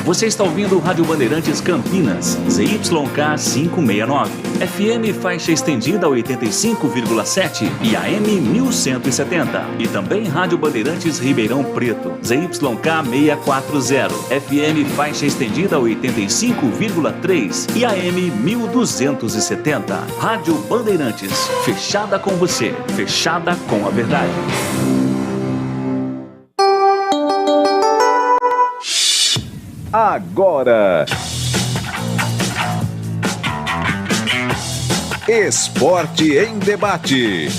Você está ouvindo Rádio Bandeirantes Campinas, ZYK 569, FM faixa estendida 85,7 e AM 1170. E também Rádio Bandeirantes Ribeirão Preto, ZYK 640, FM faixa estendida 85,3 e AM 1270. Rádio Bandeirantes, fechada com você, fechada com a verdade. Agora, Esporte em Debate.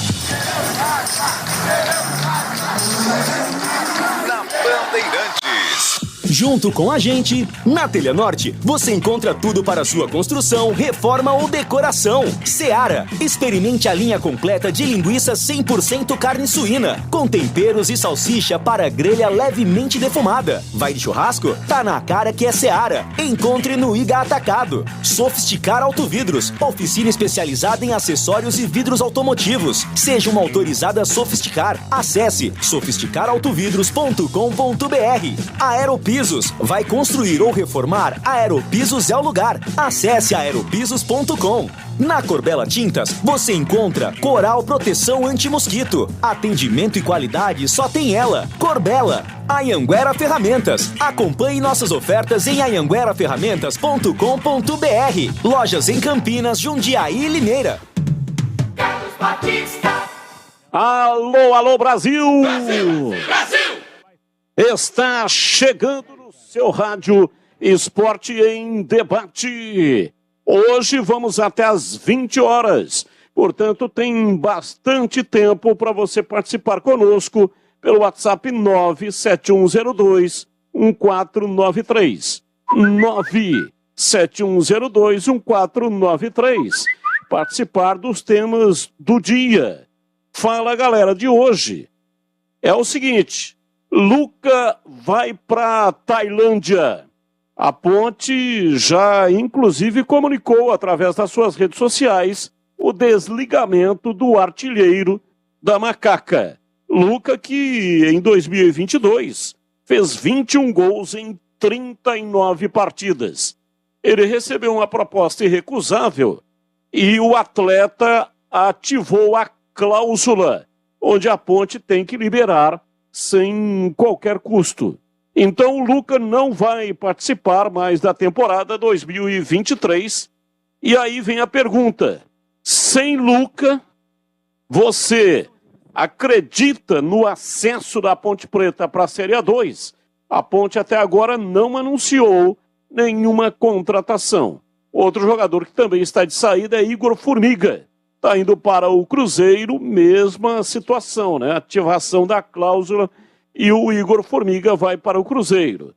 Na Bandeirantes. Junto com a gente, na Telha Norte, você encontra tudo para sua construção, reforma ou decoração. Seara, experimente a linha completa de linguiça 100% carne suína, com temperos e salsicha para grelha levemente defumada. Vai de churrasco? Tá na cara que é Seara. Encontre no Iga Atacado. Sofisticar Autovidros, oficina especializada em acessórios e vidros automotivos. Seja uma autorizada Sofisticar. Acesse sofisticarautovidros.com.br. Aeropisos, vai construir ou reformar? Aeropisos é o lugar. Acesse aeropisos.com. Na Corbella Tintas, você encontra Coral Proteção Anti-Mosquito. Atendimento e qualidade só tem ela. Corbella. Anhanguera Ferramentas. Acompanhe nossas ofertas em anhangueraferramentas.com.br. Lojas em Campinas, Jundiaí e Limeira. Carlos Batista. Alô, alô, Brasil! Brasil! Brasil! Está chegando no seu rádio Esporte em Debate. Hoje vamos até às 20 horas. Portanto, tem bastante tempo para você participar conosco pelo WhatsApp 97102-1493. 97102-1493. Participar dos temas do dia. Fala, galera, de hoje. É o seguinte... Luca vai para Tailândia. A Ponte já, inclusive, comunicou através das suas redes sociais o desligamento do artilheiro da Macaca. Luca que, em 2022, fez 21 gols em 39 partidas. Ele recebeu uma proposta irrecusável e o atleta ativou a cláusula, onde a Ponte tem que liberar sem qualquer custo. Então o Luca não vai participar mais da temporada 2023. E aí vem a pergunta: sem Luca, você acredita no acesso da Ponte Preta para a Série A2? A Ponte até agora não anunciou nenhuma contratação. Outro jogador que também está de saída é Igor Formiga. Está indo para o Cruzeiro, mesma situação, né? Ativação da cláusula e o Igor Formiga vai para o Cruzeiro.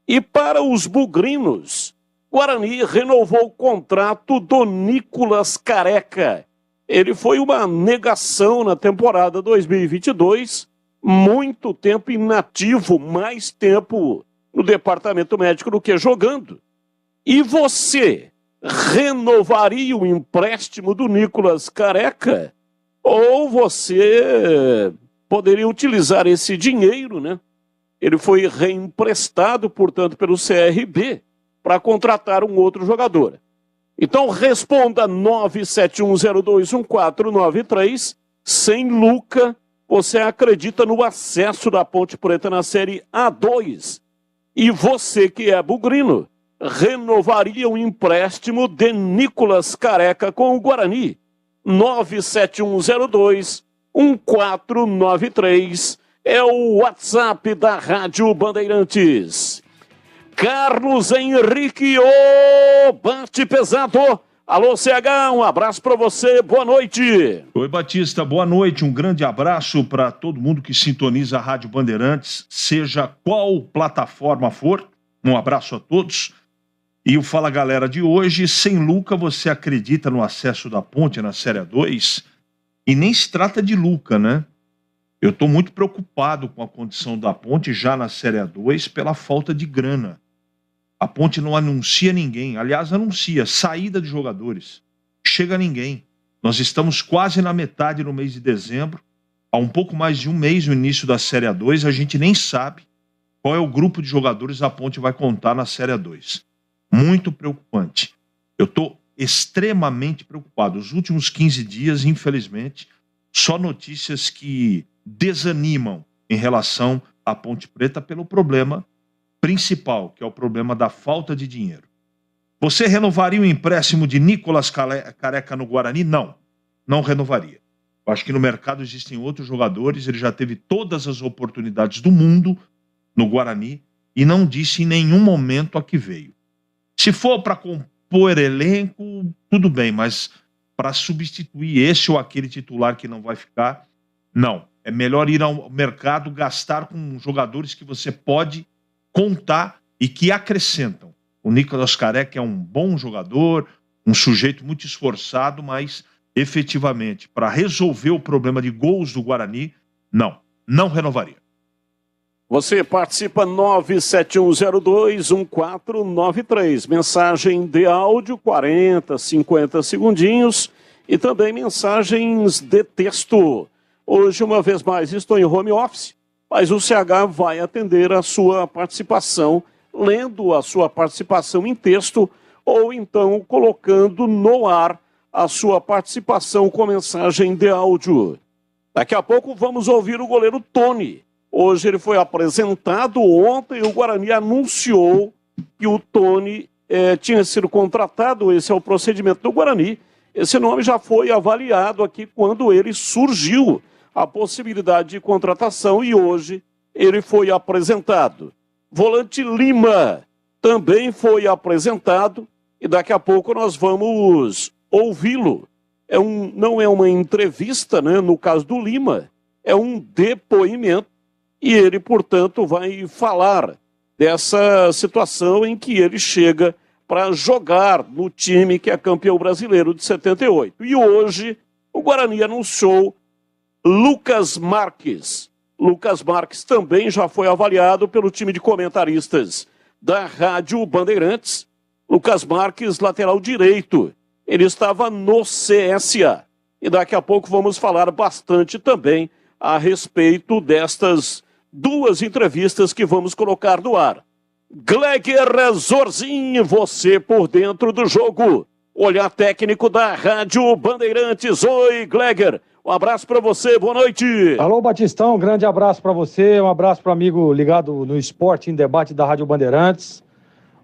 E para os bugrinos, Guarani renovou o contrato do Nicolas Careca. Ele foi uma negação na temporada 2022, muito tempo inativo, mais tempo no departamento médico do que jogando. E você renovaria o empréstimo do Nicolas Careca? Ou você poderia utilizar esse dinheiro, né? Ele foi reemprestado, portanto, pelo CRB para contratar um outro jogador. Então responda 971021493. Sem Luca, você acredita no acesso da Ponte Preta na Série A2? E você que é bugrino, renovaria o empréstimo de Nicolas Careca com o Guarani? 97102-1493 é o WhatsApp da Rádio Bandeirantes. Carlos Henrique, ô bate pesado. Alô, CH, um abraço para você, boa noite. Oi, Batista, boa noite, um grande abraço para todo mundo que sintoniza a Rádio Bandeirantes, seja qual plataforma for, um abraço a todos. E o Fala Galera de hoje: sem Luca, você acredita no acesso da Ponte na Série A2? E nem se trata de Luca, né? Eu estou muito preocupado com a condição da Ponte já na Série A2 pela falta de grana. A Ponte não anuncia ninguém, aliás, anuncia saída de jogadores. Chega ninguém. Nós estamos quase na metade do mês de dezembro, há um pouco mais de um mês no início da Série A2, a gente nem sabe qual é o grupo de jogadores a Ponte vai contar na Série A2. Muito preocupante. Eu estou extremamente preocupado. Os últimos 15 dias, infelizmente, só notícias que desanimam em relação à Ponte Preta pelo problema principal, que é o problema da falta de dinheiro. Você renovaria o empréstimo de Nicolas Careca no Guarani? Não, não renovaria. Eu acho que no mercado existem outros jogadores, ele já teve todas as oportunidades do mundo no Guarani e não disse em nenhum momento a que veio. Se for para compor elenco, tudo bem, mas para substituir esse ou aquele titular que não vai ficar, não. É melhor ir ao mercado, gastar com jogadores que você pode contar e que acrescentam. O Nicolas Careca é um bom jogador, um sujeito muito esforçado, mas efetivamente, para resolver o problema de gols do Guarani, não renovaria. Você participa 971021493, mensagem de áudio 40, 50 segundinhos e também mensagens de texto. Hoje, uma vez mais, estou em home office, mas o CH vai atender a sua participação, lendo a sua participação em texto ou então colocando no ar a sua participação com mensagem de áudio. Daqui a pouco vamos ouvir o goleiro Tony. Hoje ele foi apresentado, ontem o Guarani anunciou que o Tony tinha sido contratado, esse é o procedimento do Guarani. Esse nome já foi avaliado aqui quando ele surgiu, a possibilidade de contratação, e hoje ele foi apresentado. Volante Lima também foi apresentado e daqui a pouco nós vamos ouvi-lo. Não é uma entrevista, né? No caso do Lima, é um depoimento e ele, portanto, vai falar dessa situação em que ele chega para jogar no time que é campeão brasileiro de 78. E hoje o Guarani anunciou Lucas Marques. Lucas Marques também já foi avaliado pelo time de comentaristas da Rádio Bandeirantes. Lucas Marques, lateral direito. Ele estava no CSA. E daqui a pouco vamos falar bastante também a respeito destas duas entrevistas que vamos colocar no ar. Gleger Zorzin, você por dentro do jogo. Olhar técnico da Rádio Bandeirantes. Oi, Gleger. Um abraço para você, boa noite. Alô, Batistão, um grande abraço para você, um abraço para o amigo ligado no Esporte em Debate da Rádio Bandeirantes.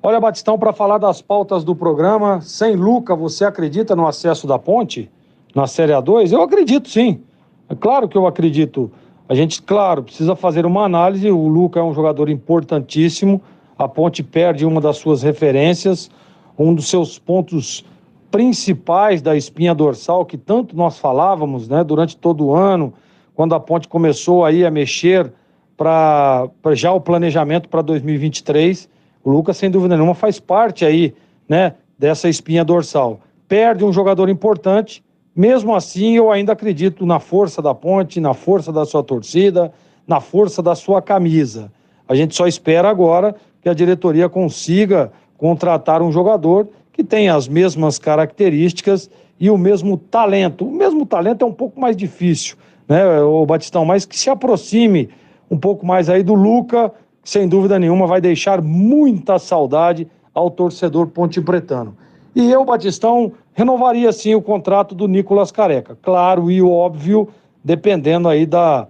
Olha, Batistão, para falar das pautas do programa, sem Luca, você acredita no acesso da Ponte na Série A2? Eu acredito, sim. É claro que eu acredito. A gente, claro, precisa fazer uma análise. O Luca é um jogador importantíssimo. A Ponte perde uma das suas referências, um dos seus pontos principais da espinha dorsal, que tanto nós falávamos, né, durante todo o ano, quando a Ponte começou aí a mexer para já o planejamento para 2023. O Lucas, sem dúvida nenhuma, faz parte aí, né, dessa espinha dorsal. Perde um jogador importante, mesmo assim eu ainda acredito na força da Ponte, na força da sua torcida, na força da sua camisa. A gente só espera agora que a diretoria consiga contratar um jogador que tenha as mesmas características e o mesmo talento. O mesmo talento é um pouco mais difícil, né, o Batistão, mas que se aproxime um pouco mais aí do Luca, que sem dúvida nenhuma vai deixar muita saudade ao torcedor pontepretano. E eu, Batistão, renovaria sim o contrato do Nicolas Careca. Claro e óbvio, dependendo aí da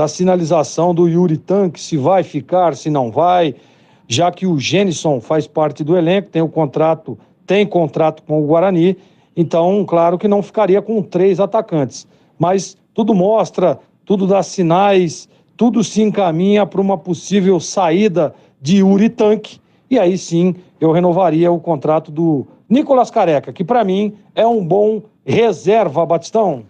sinalização do Yuri Tanque, se vai ficar, se não vai, já que o Genison faz parte do elenco, tem contrato com o Guarani, então, claro que não ficaria com 3 atacantes. Mas tudo mostra, tudo dá sinais, tudo se encaminha para uma possível saída de Yuri Tanque, e aí sim eu renovaria o contrato do Nicolas Careca, que para mim é um bom reserva, Batistão.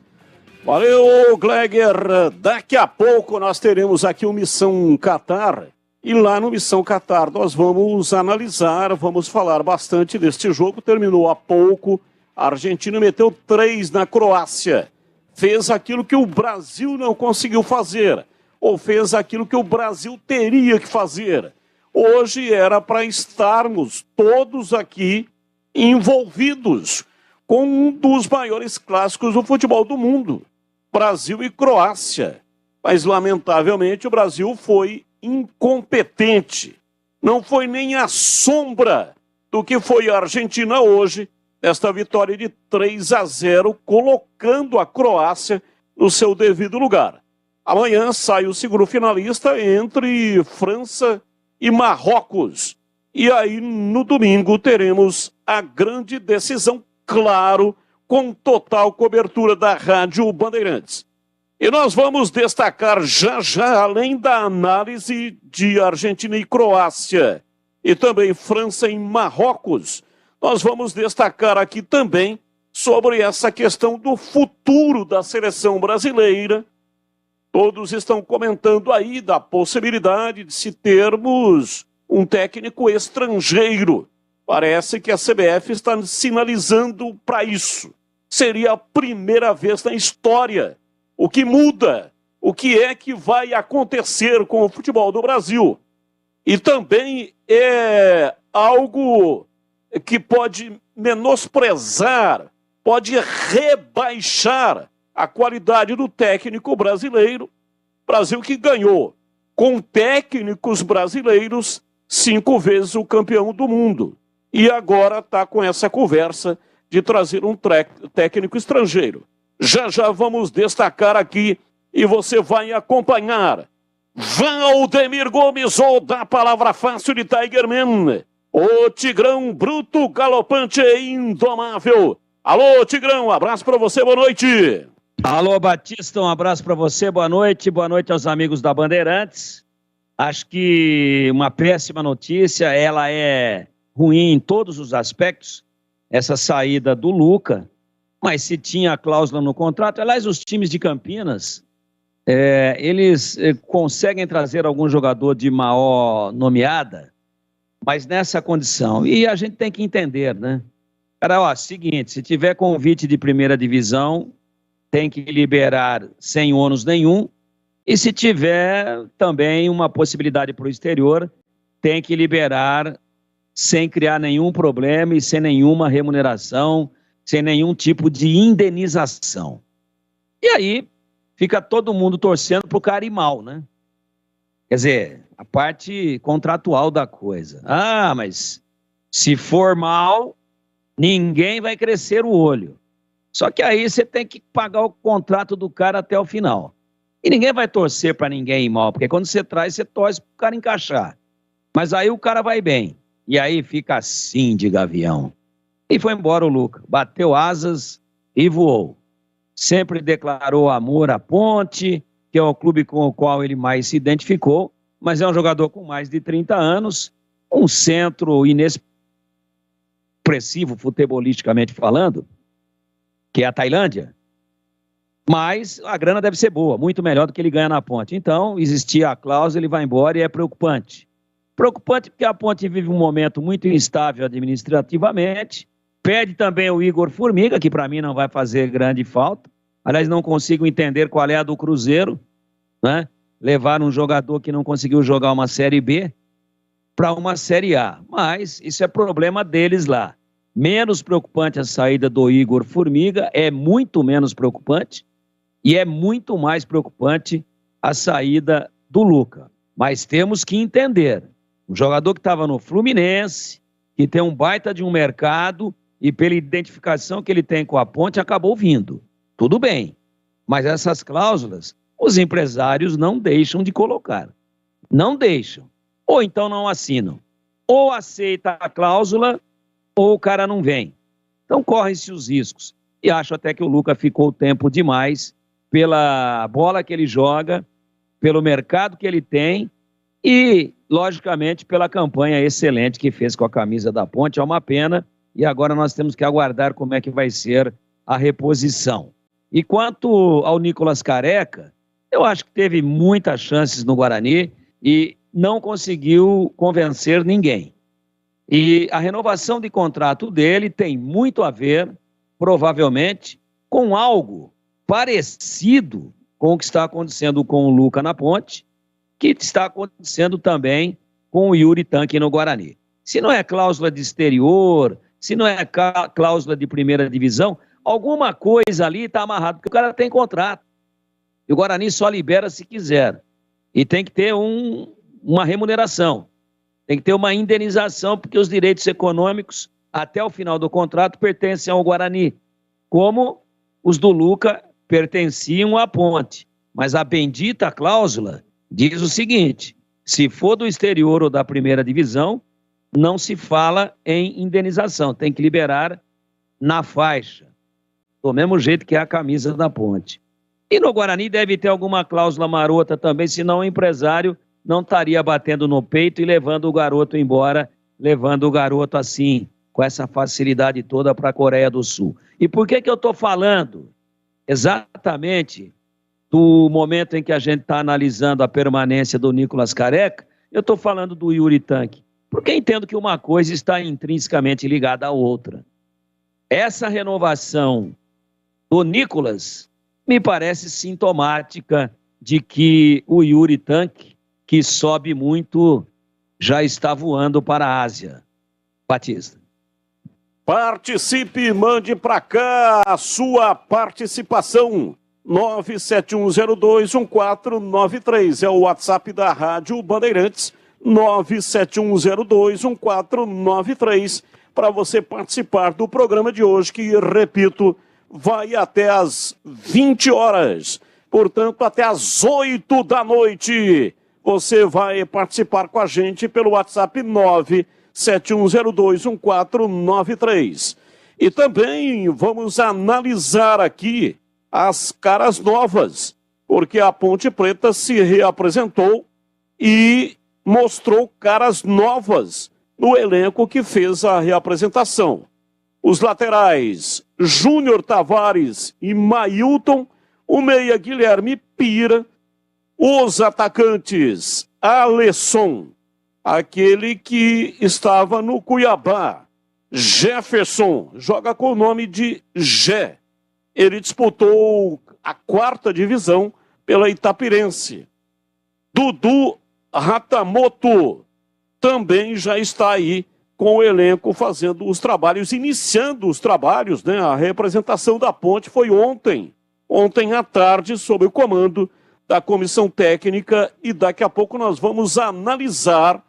Valeu, Gleger. Daqui a pouco nós teremos aqui o Missão Qatar. E lá no Missão Qatar nós vamos analisar, vamos falar bastante deste jogo. Terminou há pouco, a Argentina meteu 3 na Croácia. Fez aquilo que o Brasil não conseguiu fazer, ou fez aquilo que o Brasil teria que fazer. Hoje era para estarmos todos aqui envolvidos com um dos maiores clássicos do futebol do mundo, Brasil e Croácia. Mas, lamentavelmente, o Brasil foi incompetente. Não foi nem a sombra do que foi a Argentina hoje, nesta vitória de 3-0, colocando a Croácia no seu devido lugar. Amanhã sai o segundo finalista entre França e Marrocos. E aí, no domingo, teremos a grande decisão, claro, com total cobertura da Rádio Bandeirantes. E nós vamos destacar já, além da análise de Argentina e Croácia, e também França e Marrocos, nós vamos destacar aqui também sobre essa questão do futuro da seleção brasileira. Todos estão comentando aí da possibilidade de se termos um técnico estrangeiro. Parece que a CBF está sinalizando para isso. Seria a primeira vez na história. O que muda? O que é que vai acontecer com o futebol do Brasil? E também é algo que pode menosprezar, pode rebaixar a qualidade do técnico brasileiro. Brasil que ganhou, com técnicos brasileiros, 5 vezes o campeão do mundo. E agora está com essa conversa de trazer um técnico estrangeiro. Já vamos destacar aqui e você vai acompanhar. Valdemir Gomes, ou da palavra fácil de Tigerman. O Tigrão bruto, galopante e indomável. Alô, Tigrão, abraço para você, boa noite. Alô, Batista, um abraço para você, boa noite aos amigos da Bandeirantes. Acho que uma péssima notícia, ela é ruim em todos os aspectos, essa saída do Luca, mas se tinha a cláusula no contrato, aliás, os times de Campinas, eles conseguem trazer algum jogador de maior nomeada, mas nessa condição, e a gente tem que entender, né? Cara, seguinte, se tiver convite de primeira divisão, tem que liberar sem ônus nenhum, e se tiver também uma possibilidade para o exterior, tem que liberar sem criar nenhum problema e sem nenhuma remuneração, sem nenhum tipo de indenização. E aí fica todo mundo torcendo para o cara ir mal, né? Quer dizer, a parte contratual da coisa. Ah, mas se for mal, ninguém vai crescer o olho. Só que aí você tem que pagar o contrato do cara até o final. E ninguém vai torcer para ninguém ir mal, porque quando você traz, você torce para o cara encaixar. Mas aí o cara vai bem. E aí fica assim de gavião. E foi embora o Luca. Bateu asas e voou. Sempre declarou amor à Ponte, que é o clube com o qual ele mais se identificou, mas é um jogador com mais de 30 anos, um centro inexpressivo, futebolisticamente falando, que é a Tailândia, mas a grana deve ser boa, muito melhor do que ele ganha na Ponte. Então, existia a cláusula, ele vai embora e é preocupante. Preocupante porque a Ponte vive um momento muito instável administrativamente, perde também o Igor Formiga, que para mim não vai fazer grande falta. Aliás, não consigo entender qual é a do Cruzeiro, né? Levar um jogador que não conseguiu jogar uma Série B para uma Série A. Mas isso é problema deles lá. Menos preocupante a saída do Igor Formiga, é muito menos preocupante, e é muito mais preocupante a saída do Luca. Mas temos que entender, um jogador que estava no Fluminense, que tem um baita de um mercado, e pela identificação que ele tem com a Ponte, acabou vindo. Tudo bem, mas essas cláusulas, os empresários não deixam de colocar. Não deixam. Ou então não assinam. Ou aceita a cláusula, ou o cara não vem. Então correm-se os riscos. E acho até que o Luca ficou tempo demais pela bola que ele joga, pelo mercado que ele tem e, logicamente, pela campanha excelente que fez com a camisa da Ponte. É uma pena. E agora nós temos que aguardar como é que vai ser a reposição. E quanto ao Nicolas Careca, eu acho que teve muitas chances no Guarani e não conseguiu convencer ninguém. E a renovação de contrato dele tem muito a ver, provavelmente, com algo parecido com o que está acontecendo com o Luca na Ponte, que está acontecendo também com o Yuri Tanque no Guarani. Se não é cláusula de exterior, se não é cláusula de primeira divisão, alguma coisa ali está amarrada, porque o cara tem contrato. E o Guarani só libera se quiser. E tem que ter um uma remuneração. Tem que ter uma indenização, porque os direitos econômicos, até o final do contrato, pertencem ao Guarani, como os do Luca pertenciam à Ponte. Mas a bendita cláusula diz o seguinte: se for do exterior ou da primeira divisão, não se fala em indenização, tem que liberar na faixa, do mesmo jeito que é a camisa da Ponte. E no Guarani deve ter alguma cláusula marota também, senão o empresário não estaria batendo no peito e levando o garoto embora, levando o garoto assim, com essa facilidade toda para a Coreia do Sul. E por que eu estou falando exatamente do momento em que a gente está analisando a permanência do Nicolas Careca? Eu estou falando do Yuri Tanque, porque entendo que uma coisa está intrinsecamente ligada à outra. Essa renovação do Nicolas me parece sintomática de que o Yuri Tanque, que sobe muito, já está voando para a Ásia. Batista. Participe, mande para cá a sua participação. 971021493 é o WhatsApp da Rádio Bandeirantes. 971021493 para você participar do programa de hoje, que, repito, vai até às 20 horas. Portanto, até às 8 da noite. Você vai participar com a gente pelo WhatsApp 971021493. E também vamos analisar aqui as caras novas, porque a Ponte Preta se reapresentou e mostrou caras novas no elenco que fez a reapresentação. Os laterais Júnior Tavares e Mailton, o meia Guilherme Pira, os atacantes Alisson, aquele que estava no Cuiabá, Jefferson, joga com o nome de Gé. Ele disputou a 4ª divisão pela Itapirense. Dudu Ratamoto também já está aí com o elenco fazendo os trabalhos, iniciando os trabalhos, né? A representação da Ponte foi ontem à tarde, sob o comando da comissão técnica, e daqui a pouco nós vamos analisar,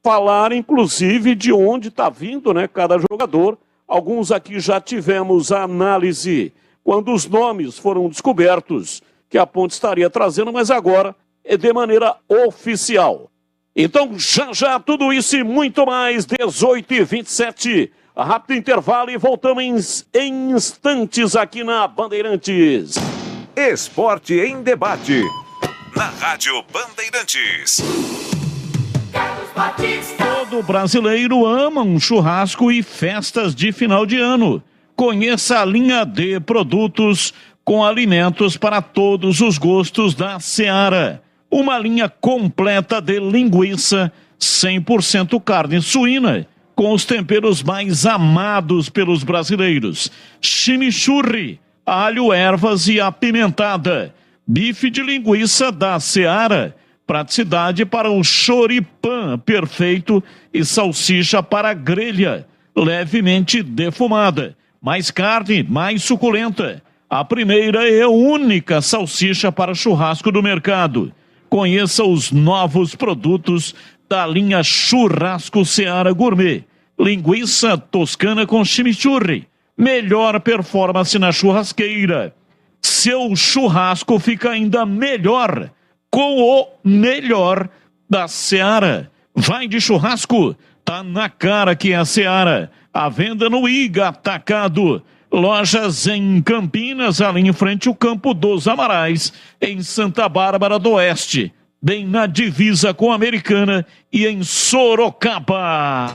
falar inclusive de onde está vindo, né, cada jogador. Alguns aqui já tivemos a análise quando os nomes foram descobertos que a Ponte estaria trazendo, mas agora é de maneira oficial. Então, já tudo isso e muito mais, 18h27, rápido intervalo e voltamos em instantes aqui na Bandeirantes. Esporte em debate, na Rádio Bandeirantes. Todo brasileiro ama um churrasco e festas de final de ano. Conheça a linha de produtos com alimentos para todos os gostos da Seara. Uma linha completa de linguiça, 100% carne suína, com os temperos mais amados pelos brasileiros. Chimichurri, alho, ervas e apimentada. Bife de linguiça da Seara, praticidade para o choripã perfeito e salsicha para grelha, levemente defumada. Mais carne, mais suculenta. A primeira e única salsicha para churrasco do mercado. Conheça os novos produtos da linha Churrasco Seara Gourmet. Linguiça toscana com chimichurri. Melhor performance na churrasqueira. Seu churrasco fica ainda melhor com o melhor da Seara. Vai de churrasco, tá na cara que é a Seara. A venda no Iga Atacado. Lojas em Campinas, ali em frente ao Campo dos Amarais, em Santa Bárbara do Oeste, bem na divisa com a Americana, e em Sorocaba.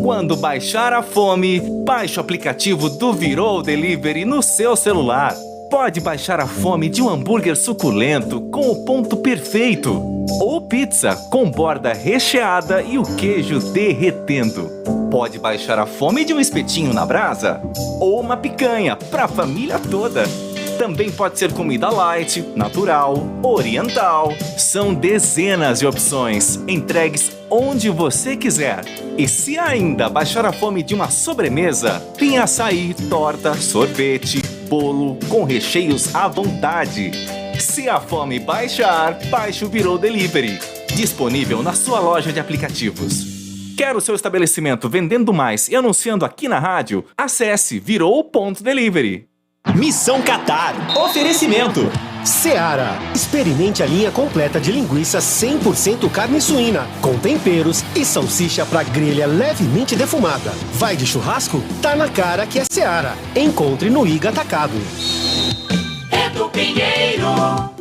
Quando baixar a fome, baixe o aplicativo do Virou Delivery no seu celular. Pode baixar a fome de um hambúrguer suculento com o ponto perfeito, ou pizza com borda recheada e o queijo derretendo. Pode baixar a fome de um espetinho na brasa, ou uma picanha para a família toda. Também pode ser comida light, natural, oriental. São dezenas de opções, entregues onde você quiser. E se ainda baixar a fome de uma sobremesa, tem açaí, torta, sorvete, bolo com recheios à vontade. Se a fome baixar, baixe o Virou Delivery. Disponível na sua loja de aplicativos. Quer o seu estabelecimento vendendo mais e anunciando aqui na rádio? Acesse virou.delivery. Missão Qatar. Oferecimento. Seara. Experimente a linha completa de linguiça 100% carne suína, com temperos e salsicha para grelha levemente defumada. Vai de churrasco? Tá na cara que é Seara. Encontre no Iga Atacado. Edu Pinheiro.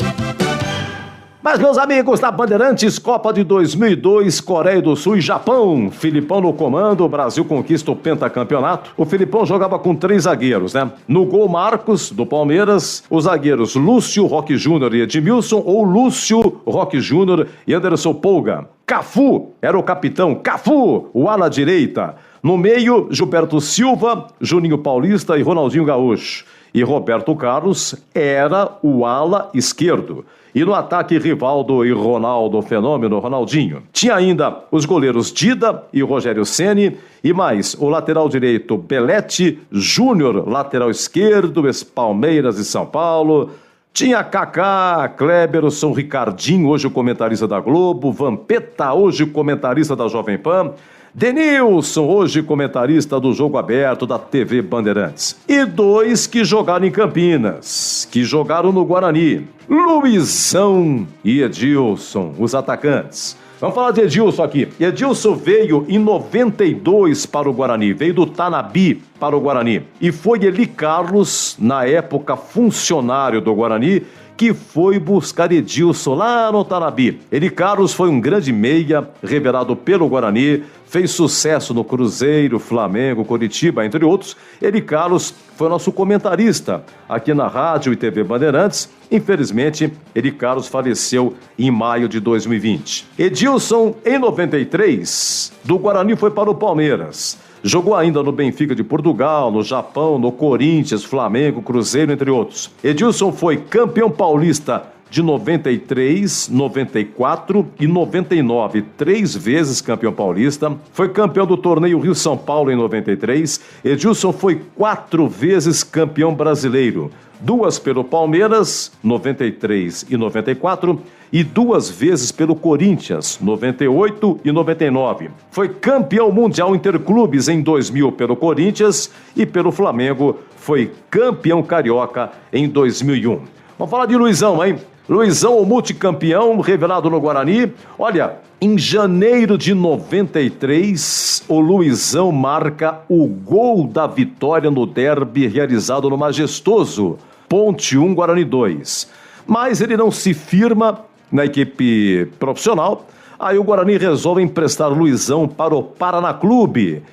Mas, meus amigos, na Bandeirantes, Copa de 2002, Coreia do Sul e Japão. Filipão no comando, o Brasil conquista o pentacampeonato. O Filipão jogava com 3 zagueiros, né? No gol, Marcos, do Palmeiras. Os zagueiros Lúcio, Roque Júnior e Edmilson, ou Lúcio, Roque Júnior e Anderson Polga. Cafu era o capitão. Cafu, o ala direita. No meio, Gilberto Silva, Juninho Paulista e Ronaldinho Gaúcho. E Roberto Carlos era o ala esquerdo. E no ataque, Rivaldo e Ronaldo Fenômeno, Ronaldinho. Tinha ainda os goleiros Dida e Rogério Ceni, e mais o lateral direito Belete, Júnior, lateral esquerdo, ex-Palmeiras e São Paulo. Tinha Kaká, Kleberson, Ricardinho, hoje o comentarista da Globo, Vampeta, hoje comentarista da Jovem Pan, Denilson, hoje comentarista do Jogo Aberto da TV Bandeirantes. E 2 que jogaram em Campinas, que jogaram no Guarani, Luizão e Edilson, os atacantes. Vamos falar de Edilson aqui. Edilson veio em 92 para o Guarani, veio do Tanabi para o Guarani. E foi Eli Carlos, na época funcionário do Guarani, que foi buscar Edilson lá no Tanabi. Eli Carlos foi um grande meia, revelado pelo Guarani, fez sucesso no Cruzeiro, Flamengo, Coritiba, entre outros. Eli Carlos foi nosso comentarista aqui na Rádio e TV Bandeirantes. Infelizmente, Eli Carlos faleceu em maio de 2020. Edilson, em 93, do Guarani foi para o Palmeiras. Jogou ainda no Benfica de Portugal, no Japão, no Corinthians, Flamengo, Cruzeiro, entre outros. Edilson foi campeão paulista de 93, 94 e 99, 3 vezes campeão paulista. Foi campeão do torneio Rio-São Paulo em 93. Edilson foi 4 vezes campeão brasileiro. 2 pelo Palmeiras, 93 e 94, e 2 vezes pelo Corinthians, 98 e 99. Foi campeão mundial interclubes em 2000 pelo Corinthians e pelo Flamengo foi campeão carioca em 2001. Vamos falar de Luizão, hein? Luizão, o multicampeão, revelado no Guarani. Olha, em janeiro de 93, o Luizão marca o gol da vitória no derby realizado no majestoso Ponte 1, Guarani 2. Mas ele não se firma na equipe profissional. Aí o Guarani resolve emprestar Luizão para o Paraná Clube.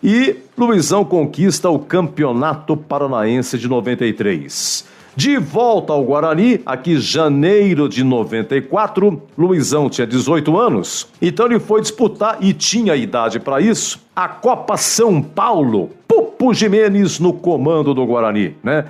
E Luizão conquista o Campeonato Paranaense de 93. De volta ao Guarani, aqui em janeiro de 94, Luizão tinha 18 anos, então ele foi disputar, e tinha idade para isso, a Copa São Paulo. Pupo Jimenez no comando do Guarani, né?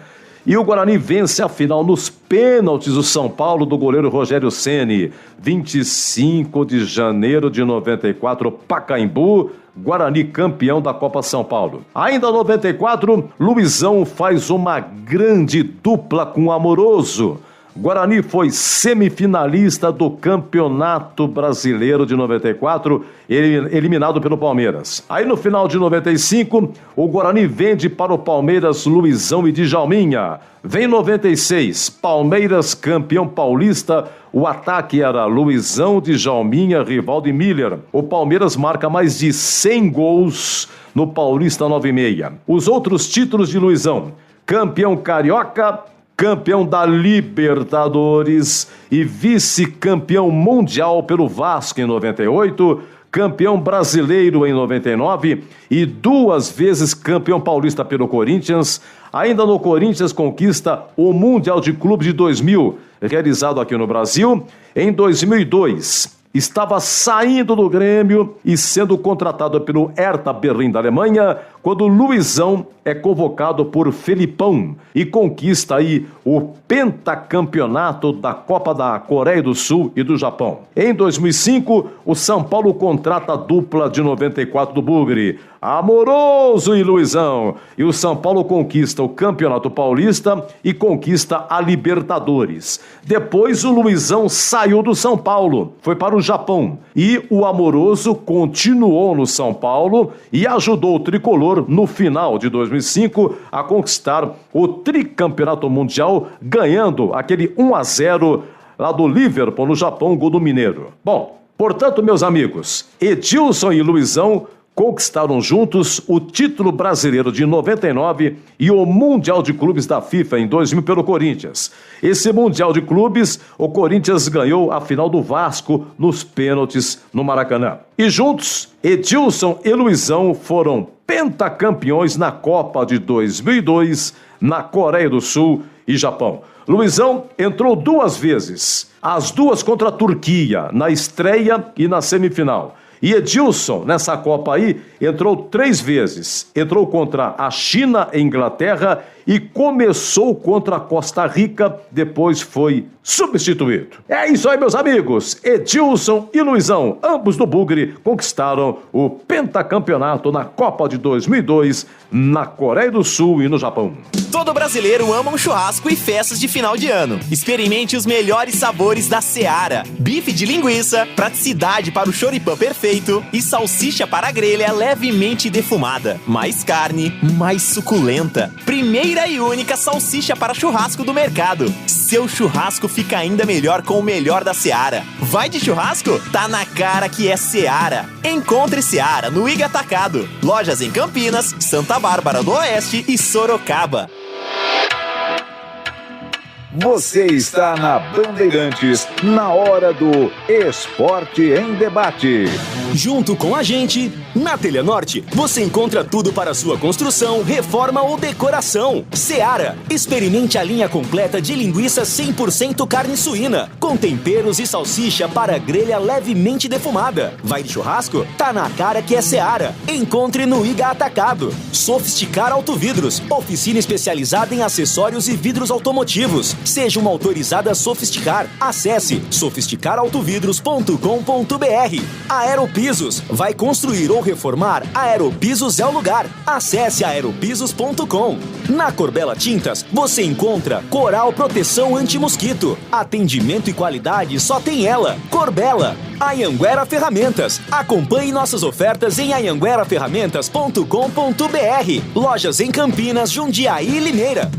E o Guarani vence a final nos pênaltis o São Paulo do goleiro Rogério Ceni. 25 de janeiro de 94, Pacaembu, Guarani campeão da Copa São Paulo. Ainda em 94, Luizão faz uma grande dupla com o Amoroso. Guarani foi semifinalista do Campeonato Brasileiro de 94, eliminado pelo Palmeiras. Aí no final de 95, o Guarani vende para o Palmeiras Luizão e Djalminha. Vem 96, Palmeiras campeão paulista, o ataque era Luizão, Djalminha, Rivaldo e Miller. O Palmeiras marca mais de 100 gols no Paulista 96. Os outros títulos de Luizão: campeão carioca, campeão da Libertadores e vice-campeão mundial pelo Vasco em 98, campeão brasileiro em 99 e 2 vezes campeão paulista pelo Corinthians. Ainda no Corinthians conquista o Mundial de Clube de 2000, realizado aqui no Brasil. Em 2002, estava saindo do Grêmio e sendo contratado pelo Hertha Berlim da Alemanha, quando Luizão é convocado por Felipão e conquista aí o pentacampeonato da Copa da Coreia do Sul e do Japão. Em 2005, o São Paulo contrata a dupla de 94 do Bugre, Amoroso e Luizão, e o São Paulo conquista o Campeonato Paulista e conquista a Libertadores. Depois o Luizão saiu do São Paulo, foi para o Japão, e o Amoroso continuou no São Paulo e ajudou o tricolor no final de 2005 a conquistar o tricampeonato mundial, ganhando aquele 1-0 lá do Liverpool no Japão, gol do Mineiro. Bom, portanto, meus amigos, Edilson e Luizão conquistaram juntos o título brasileiro de 99 e o Mundial de Clubes da FIFA em 2000 pelo Corinthians. Esse Mundial de Clubes, o Corinthians ganhou a final do Vasco nos pênaltis no Maracanã. E juntos, Edilson e Luizão foram pentacampeões na Copa de 2002, na Coreia do Sul e Japão. Luizão entrou 2 vezes, as 2 contra a Turquia, na estreia e na semifinal. E Edilson, nessa Copa aí, entrou 3 vezes. Entrou contra a China e Inglaterra e começou contra a Costa Rica, depois foi substituído. É isso aí, meus amigos. Edilson e Luizão, ambos do Bugre, conquistaram o pentacampeonato na Copa de 2002, na Coreia do Sul e no Japão. Todo brasileiro ama um churrasco e festas de final de ano. Experimente os melhores sabores da Seara. Bife de linguiça, praticidade para o choripã perfeito e salsicha para a grelha levemente defumada. Mais carne, mais suculenta. Primeira e única salsicha para churrasco do mercado. Seu churrasco fica ainda melhor com o melhor da Seara. Vai de churrasco? Tá na cara que é Seara. Encontre Seara no Iga Atacado. Lojas em Campinas, Santa Bárbara do Oeste e Sorocaba. Você está na Bandeirantes, na hora do Esporte em Debate. Junto com a gente, na Telenorte, você encontra tudo para sua construção, reforma ou decoração. Seara, experimente a linha completa de linguiça 100% carne suína, com temperos e salsicha para grelha levemente defumada. Vai de churrasco? Tá na cara que é Seara. Encontre no Iga Atacado. Sofisticar Autovidros, oficina especializada em acessórios e vidros automotivos. Seja uma autorizada Sofisticar. Acesse sofisticarautovidros.com.br. Aeropisos. Vai construir ou reformar? Aeropisos é o lugar. Acesse aeropisos.com. Na Corbela Tintas, você encontra Coral Proteção Anti-Mosquito. Atendimento e qualidade só tem ela. Corbela. Anhanguera Ferramentas. Acompanhe nossas ofertas em anhangueraferramentas.com.br. Lojas em Campinas, Jundiaí e Limeira.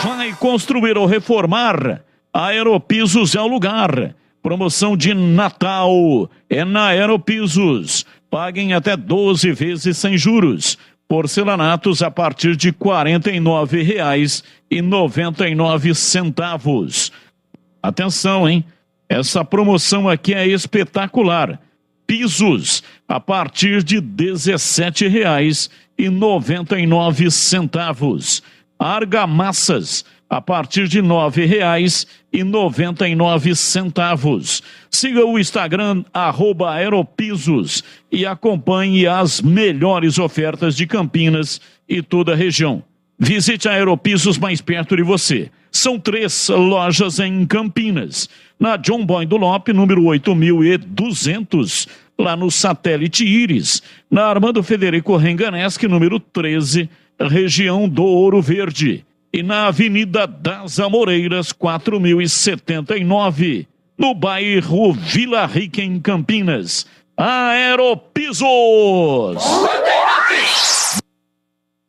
Vai construir ou reformar? Aeropisos é o lugar. Promoção de Natal é na Aeropisos. Paguem até 12 vezes sem juros. Porcelanatos a partir de R$ 49,99. Atenção, hein? Essa promoção aqui é espetacular. Pisos a partir de R$ 17,99. Argamassas a partir de R$ 9,99. Siga o Instagram @aeropisos e acompanhe as melhores ofertas de Campinas e toda a região. Visite a Aeropisos mais perto de você. São 3 lojas em Campinas. Na John Boy do Lope, número 8200, lá no Satélite Íris. Na Armando Federico Renganeschi, número 13, região do Ouro Verde. E na Avenida das Amoreiras, 4079, no bairro Vila Rica, em Campinas. Aeropisos!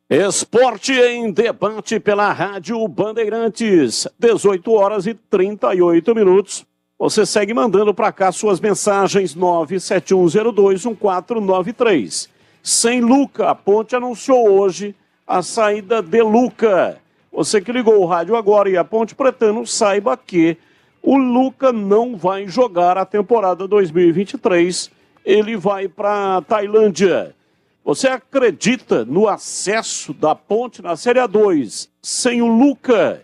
Esporte em Debate pela Rádio Bandeirantes, 18h38. Você segue mandando para cá suas mensagens, 971021493. Sem Luca, a Ponte anunciou hoje a saída de Luca. Você que ligou o rádio agora e a Ponte Pretano, saiba que o Luca não vai jogar a temporada 2023. Ele vai para a Tailândia. Você acredita no acesso da Ponte na Série A2 sem o Luca?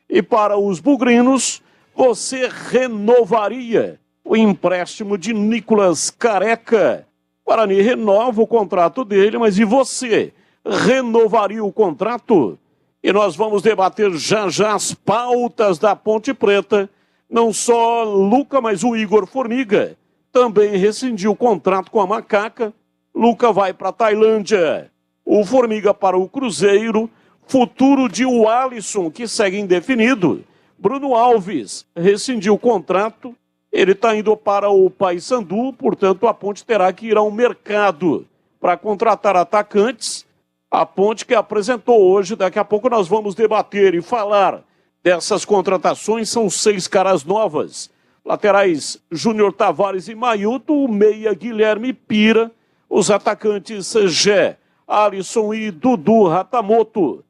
E para os bugrinos, você renovaria o empréstimo de Nicolas Careca Guarani renova o contrato dele, mas e você? Renovaria o contrato? E nós vamos debater já já as pautas da Ponte Preta. Não só Luca, mas o Igor Formiga também rescindiu o contrato com a Macaca. Luca vai para a Tailândia. O Formiga para o Cruzeiro. Futuro de Alisson, que segue indefinido. Bruno Alves rescindiu o contrato. Ele está indo para o Paysandu, portanto a Ponte terá que ir ao mercado para contratar atacantes. A Ponte que apresentou hoje, daqui a pouco nós vamos debater e falar dessas contratações. São 6 caras novas. Laterais Júnior Tavares e Mailton, o meia Guilherme Pira, os atacantes Gé, Alisson e Dudu Ratamoto.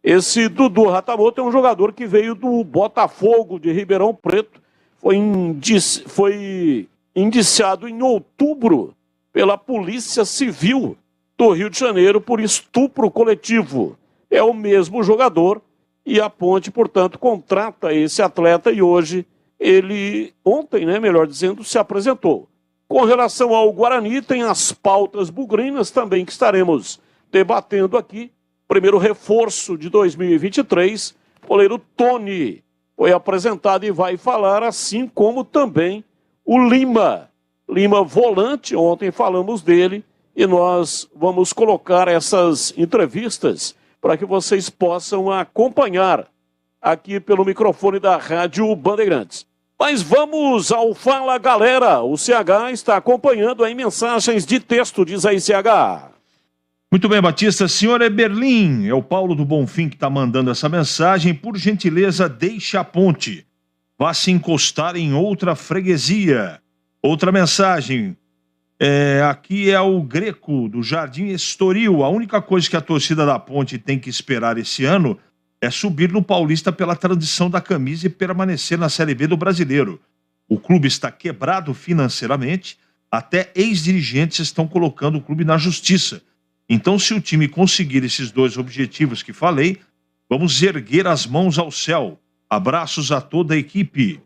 Esse Dudu Ratamoto é um jogador que veio do Botafogo de Ribeirão Preto, foi indiciado em outubro pela Polícia Civil do Rio de Janeiro por estupro coletivo. É o mesmo jogador e a Ponte, portanto, contrata esse atleta e hoje ontem, melhor dizendo, se apresentou. Com relação ao Guarani, tem as pautas bugrinas também que estaremos debatendo aqui. Primeiro reforço de 2023, goleiro Tony, foi apresentado e vai falar, assim como também o Lima. Lima volante, ontem falamos dele e nós vamos colocar essas entrevistas para que vocês possam acompanhar aqui pelo microfone da Rádio Bandeirantes. Mas vamos ao Fala Galera. O CH está acompanhando aí mensagens de texto, diz aí CH. Muito bem, Batista. Senhor Eberlin, é o Paulo do Bonfim que está mandando essa mensagem. Por gentileza, deixe a Ponte. Vá se encostar em outra freguesia. Outra mensagem. Aqui é o Greco, do Jardim Estoril. A única coisa que a torcida da Ponte tem que esperar esse ano é subir no Paulista pela tradição da camisa e permanecer na Série B do Brasileiro. O clube está quebrado financeiramente. Até ex-dirigentes estão colocando o clube na justiça. Então, se o time conseguir esses 2 objetivos que falei, vamos erguer as mãos ao céu. Abraços a toda a equipe.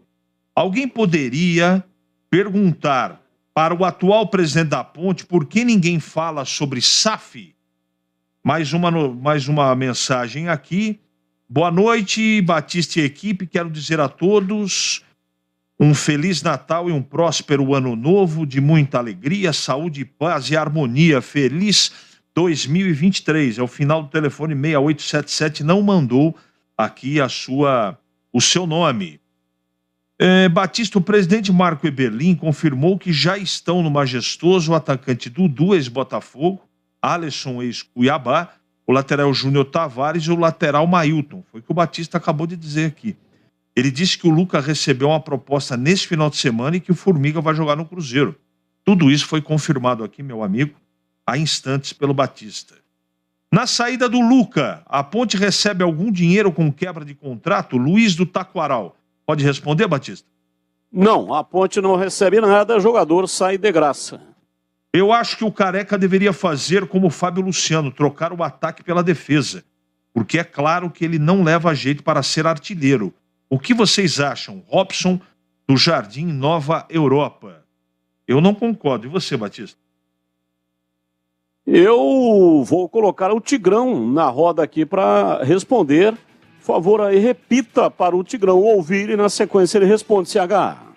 Alguém poderia perguntar para o atual presidente da Ponte por que ninguém fala sobre SAF? Mais uma mensagem aqui. Boa noite, Batista e equipe. Quero dizer a todos um Feliz Natal e um próspero Ano Novo de muita alegria, saúde, paz e harmonia. Feliz 2023, é o final do telefone 6877, não mandou aqui o seu nome. Batista, o presidente Marco Eberlin confirmou que já estão no Majestoso o atacante Dudu, ex-Botafogo, Alisson, ex-Cuiabá, o lateral Júnior Tavares e o lateral Mailton. Foi o que o Batista acabou de dizer aqui. Ele disse que o Lucas recebeu uma proposta nesse final de semana e que o Formiga vai jogar no Cruzeiro. Tudo isso foi confirmado aqui, meu amigo, há instantes pelo Batista. Na saída do Luca, a Ponte recebe algum dinheiro com quebra de contrato? Luiz do Taquaral. Pode responder, Batista? Não, a Ponte não recebe nada, o jogador sai de graça. Eu acho que o Careca deveria fazer como o Fábio Luciano, trocar o ataque pela defesa. Porque é claro que ele não leva jeito para ser artilheiro. O que vocês acham? Robson do Jardim Nova Europa. Eu não concordo. E você, Batista? Eu vou colocar o Tigrão na roda aqui para responder. Por favor, aí repita para o Tigrão ouvir e na sequência ele responde, CH.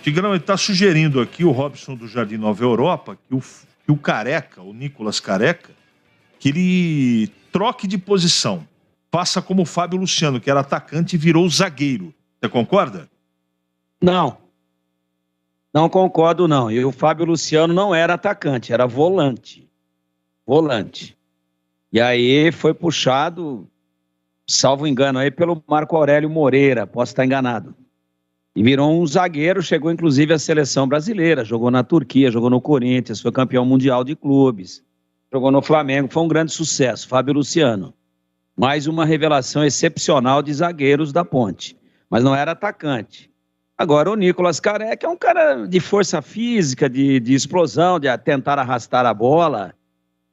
Tigrão, ele está sugerindo aqui, o Robson do Jardim Nova Europa, que o Careca, o Nicolas Careca, que ele troque de posição. Faça como o Fábio Luciano, que era atacante e virou zagueiro. Você concorda? Não. Não concordo, não. E o Fábio Luciano não era atacante, era volante. E aí foi puxado, salvo engano aí, pelo Marco Aurélio Moreira, posso estar enganado. E virou um zagueiro, chegou inclusive à seleção brasileira, jogou na Turquia, jogou no Corinthians, foi campeão mundial de clubes, jogou no Flamengo, foi um grande sucesso, Fábio Luciano. Mais uma revelação excepcional de zagueiros da Ponte, mas não era atacante. Agora o Nicolas Careca é um cara de força física, de explosão, de tentar arrastar a bola,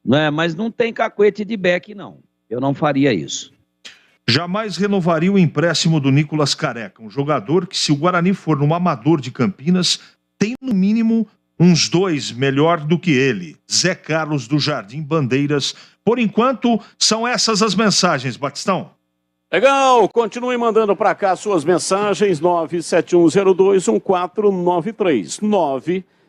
né? Mas não tem cacuete de beck, não. Eu não faria isso. Jamais renovaria o empréstimo do Nicolas Careca, um jogador que, se o Guarani for no Amador de Campinas, tem no mínimo uns 2 melhor do que ele. Zé Carlos do Jardim Bandeiras. Por enquanto, são essas as mensagens, Batistão. Legal, continue mandando para cá suas mensagens, 971021493,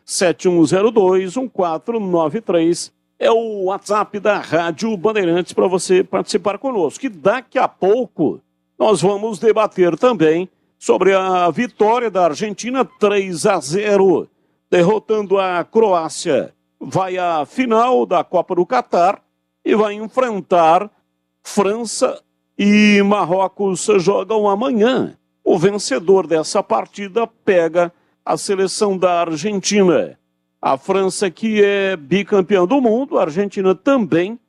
971021493 é o WhatsApp da Rádio Bandeirantes para você participar conosco. E daqui a pouco nós vamos debater também sobre a vitória da Argentina 3-0, derrotando a Croácia. Vai à final da Copa do Catar e vai enfrentar França e Marrocos. Jogam amanhã. O vencedor dessa partida pega a seleção da Argentina. A França, que é bicampeã do mundo, a Argentina também.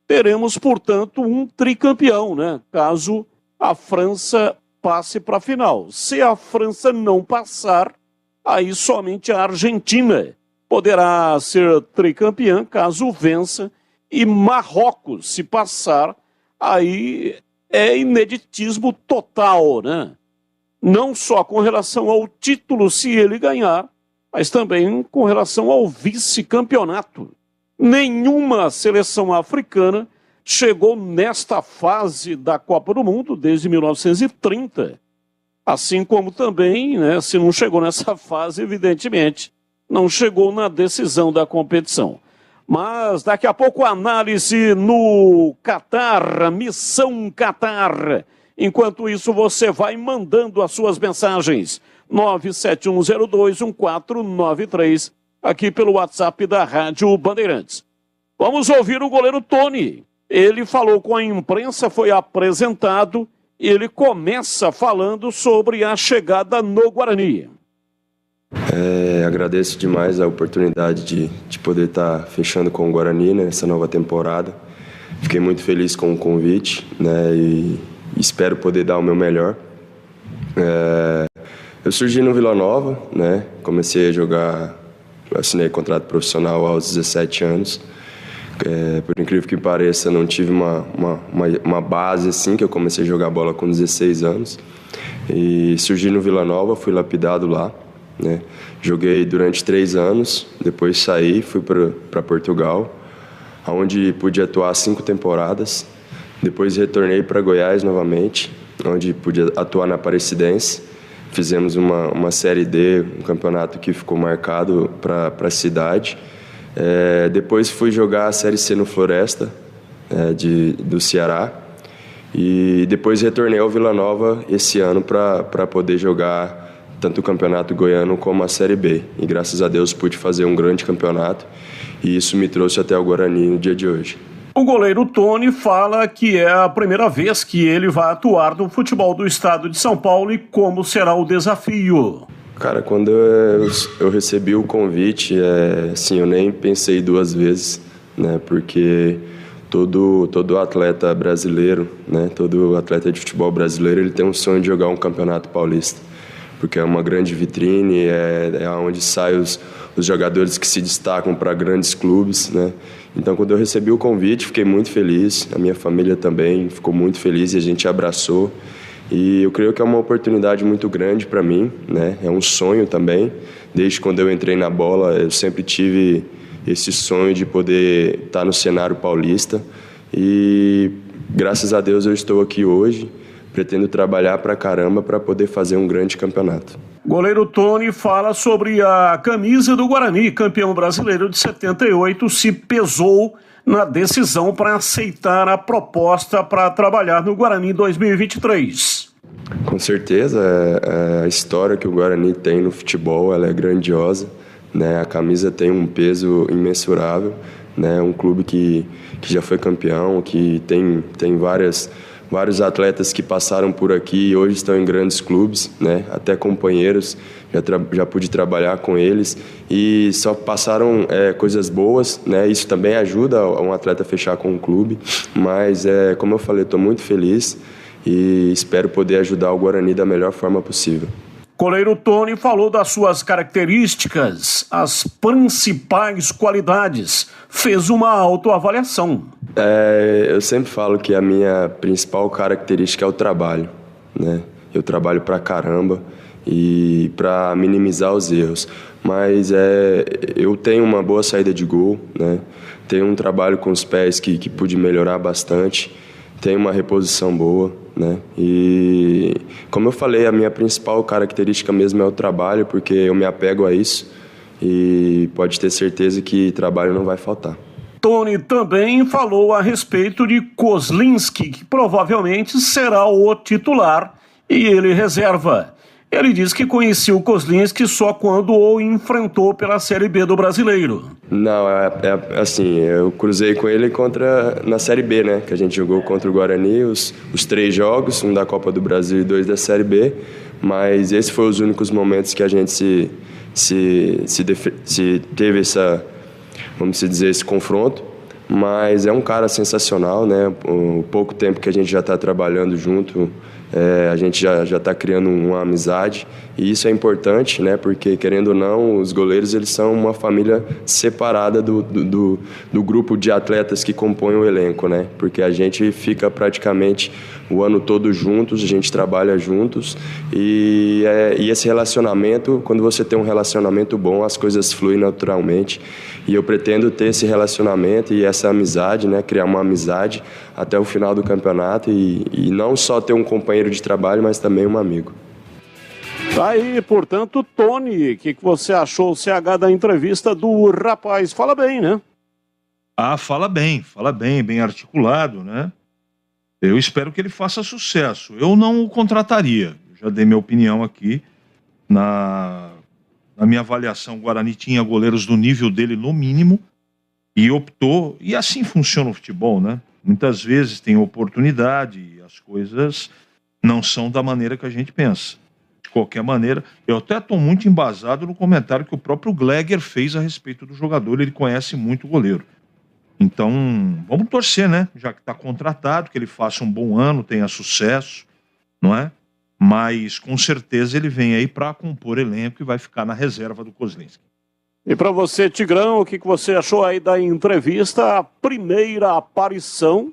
Teremos, portanto, um tricampeão, né? Caso a França passe para a final. Se a França não passar, aí somente a Argentina poderá ser tricampeã, caso vença. E Marrocos, se passar, aí é ineditismo total, né? Não só com relação ao título, se ele ganhar, mas também com relação ao vice-campeonato. Nenhuma seleção africana chegou nesta fase da Copa do Mundo desde 1930. Assim como também, né, se não chegou nessa fase, evidentemente, não chegou na decisão da competição. Mas daqui a pouco a análise no Catar, Missão Catar. Enquanto isso, você vai mandando as suas mensagens. 971021493, aqui pelo WhatsApp da Rádio Bandeirantes. Vamos ouvir o goleiro Tony. Ele falou com a imprensa, foi apresentado, e ele começa falando sobre a chegada no Guarani. Agradeço demais a oportunidade de poder estar fechando com o Guarani nessa nova temporada. Fiquei muito feliz com o convite, né, e espero poder dar o meu melhor. Eu surgi no Vila Nova, né, comecei a jogar, assinei contrato profissional aos 17 anos. Por incrível que pareça, não tive uma base assim, que eu comecei a jogar bola com 16 anos. E surgi no Vila Nova, fui lapidado lá, né. Joguei durante 3 anos, depois saí, fui para Portugal, onde pude atuar 5 temporadas. Depois retornei para Goiás novamente, onde pude atuar na Aparecidense. Fizemos uma Série D, um campeonato que ficou marcado para a cidade. Depois fui jogar a Série C no Floresta, do Ceará. E depois retornei ao Vila Nova esse ano para poder jogar tanto o Campeonato Goiano como a Série B. E graças a Deus pude fazer um grande campeonato. E isso me trouxe até o Guarani no dia de hoje. O goleiro Tony fala que é a primeira vez que ele vai atuar no futebol do estado de São Paulo e como será o desafio. Cara, quando eu recebi o convite, assim, eu nem pensei 2 vezes, né? Porque todo atleta brasileiro, né? Todo atleta de futebol brasileiro, ele tem um sonho de jogar um campeonato paulista. Porque é uma grande vitrine, é onde saem os jogadores que se destacam para grandes clubes, né? Então, quando eu recebi o convite, fiquei muito feliz. A minha família também ficou muito feliz e a gente abraçou. E eu creio que é uma oportunidade muito grande para mim, né? É um sonho também. Desde quando eu entrei na bola, eu sempre tive esse sonho de poder estar no cenário paulista. E, graças a Deus, eu estou aqui hoje. Pretendo trabalhar pra caramba para poder fazer um grande campeonato. Goleiro Tony fala sobre a camisa do Guarani, campeão brasileiro de 78, se pesou na decisão para aceitar a proposta para trabalhar no Guarani 2023. Com certeza, a história que o Guarani tem no futebol, ela é grandiosa, né? A camisa tem um peso imensurável, né? Um clube que já foi campeão, que tem vários atletas que passaram por aqui e hoje estão em grandes clubes, né? Até companheiros, já pude trabalhar com eles e só passaram coisas boas, né? Isso também ajuda um atleta a fechar com um clube, mas como eu falei, estou muito feliz e espero poder ajudar o Guarani da melhor forma possível. Goleiro Tony falou das suas características, as principais qualidades, fez uma autoavaliação. Eu sempre falo que a minha principal característica é o trabalho, né? Eu trabalho pra caramba E para minimizar os erros. Mas eu tenho uma boa saída de gol, né? Tenho um trabalho com os pés que pude melhorar bastante. Tenho uma reposição boa, né? E, como eu falei, a minha principal característica mesmo é o trabalho, porque eu me apego a isso. E pode ter certeza que trabalho não vai faltar. Tony também falou a respeito de Kozlinski, que provavelmente será o titular e ele reserva. Ele diz que conhecia o Kozlinski só quando o enfrentou pela Série B do Brasileiro. Não, assim, eu cruzei com ele na Série B, né? Que a gente jogou contra o Guarani, os 3 jogos, um da Copa do Brasil e 2 da Série B. Mas esses foram os únicos momentos que a gente teve vamos dizer, esse confronto. Mas é um cara sensacional, né? O pouco tempo que a gente já está trabalhando junto, a gente já está criando uma amizade. E isso é importante, né? Porque, querendo ou não, os goleiros eles são uma família separada do grupo de atletas que compõem o elenco, né? Porque a gente fica praticamente o ano todo juntos, a gente trabalha juntos. E esse relacionamento, quando você tem um relacionamento bom, as coisas fluem naturalmente. E eu pretendo ter esse relacionamento e essa amizade, né? Criar uma amizade até o final do campeonato e não só ter um companheiro de trabalho, mas também um amigo. Tá aí, portanto, Tony, o que você achou, o CH, da entrevista do rapaz? Fala bem, né? Fala bem, bem articulado, né? Eu espero que ele faça sucesso. Eu não o contrataria. Eu já dei minha opinião aqui. Na minha avaliação, o Guarani tinha goleiros do nível dele no mínimo e optou, e assim funciona o futebol, né? Muitas vezes tem oportunidade e as coisas não são da maneira que a gente pensa. De qualquer maneira, eu até estou muito embasado no comentário que o próprio Gleger fez a respeito do jogador, ele conhece muito o goleiro. Então, vamos torcer, né? Já que está contratado, que ele faça um bom ano, tenha sucesso, não é? Mas, com certeza, ele vem aí para compor elenco e vai ficar na reserva do Kozlinski. E para você, Tigrão, o que você achou aí da entrevista? A primeira aparição,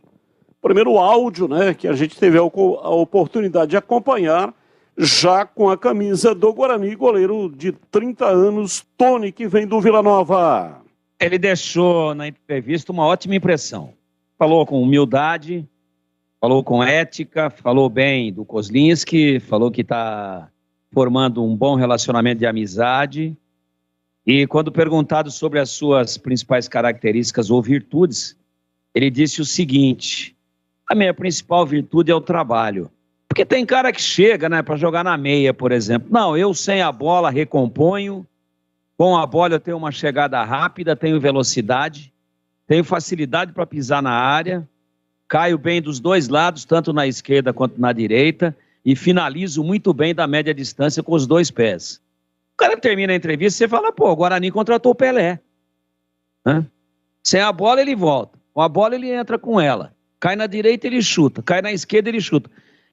primeiro áudio, né? Que a gente teve a oportunidade de acompanhar, já com a camisa do Guarani, goleiro de 30 anos, Tony, que vem do Vila Nova. Ele deixou na entrevista uma ótima impressão. Falou com humildade, falou com ética, falou bem do Kozlinski, falou que está formando um bom relacionamento de amizade. E quando perguntado sobre as suas principais características ou virtudes, ele disse o seguinte: a minha principal virtude é o trabalho. Porque tem cara que chega, né, para jogar na meia, por exemplo. Não, eu sem a bola recomponho. Com a bola eu tenho uma chegada rápida, tenho velocidade, tenho facilidade para pisar na área, caio bem dos dois lados, tanto na esquerda quanto na direita, e finalizo muito bem da média distância com os 2 pés. O cara termina a entrevista e você fala, pô, o Guarani contratou o Pelé. Né? Sem a bola ele volta, com a bola ele entra com ela, cai na direita ele chuta, cai na esquerda ele chuta.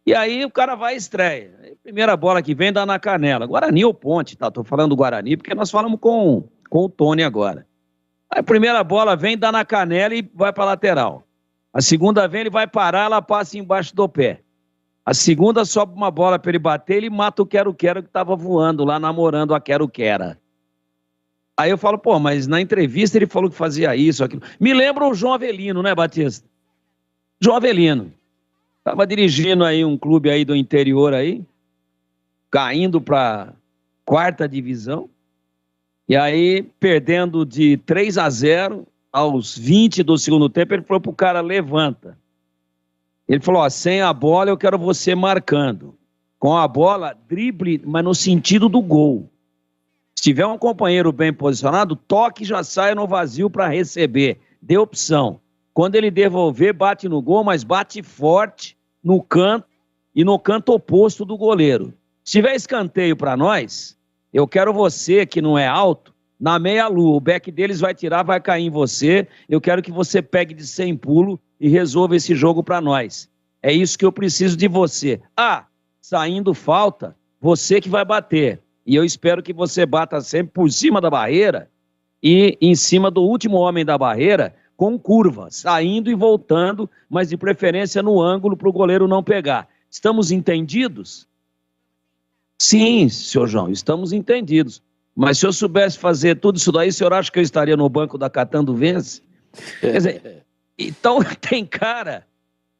E aí o cara vai e estreia. Primeira bola que vem dá na canela. Guarani ou Ponte, tá? Tô falando do Guarani porque nós falamos com o Tony agora. Aí a primeira bola vem, dá na canela e vai pra lateral. A segunda vem, ele vai parar, ela passa embaixo do pé. A segunda sobe uma bola para ele bater, ele mata o quero-quero que tava voando lá, namorando a quero-quera. Aí eu falo, pô, mas na entrevista ele falou que fazia isso, aquilo. Me lembra o João Avelino, né, Batista? João Avelino. Tava dirigindo aí um clube aí do interior aí, caindo para 4ª divisão, e aí perdendo de 3-0 aos 20 do segundo tempo, ele falou pro cara, levanta. Ele falou, ó, sem a bola eu quero você marcando. Com a bola, drible, mas no sentido do gol. Se tiver um companheiro bem posicionado, toque e já saia no vazio para receber. Dê opção. Quando ele devolver, bate no gol, mas bate forte no canto e no canto oposto do goleiro. Se tiver escanteio para nós, eu quero você, que não é alto, na meia-lua. O back deles vai tirar, vai cair em você. Eu quero que você pegue de 100 pulo e resolva esse jogo para nós. É isso que eu preciso de você. Saindo falta, você que vai bater. E eu espero que você bata sempre por cima da barreira e em cima do último homem da barreira, com curva, saindo e voltando, mas de preferência no ângulo para o goleiro não pegar. Estamos entendidos? Sim, senhor João, estamos entendidos. Mas se eu soubesse fazer tudo isso daí, o senhor acha que eu estaria no banco da Catando Vence? Quer dizer, então tem cara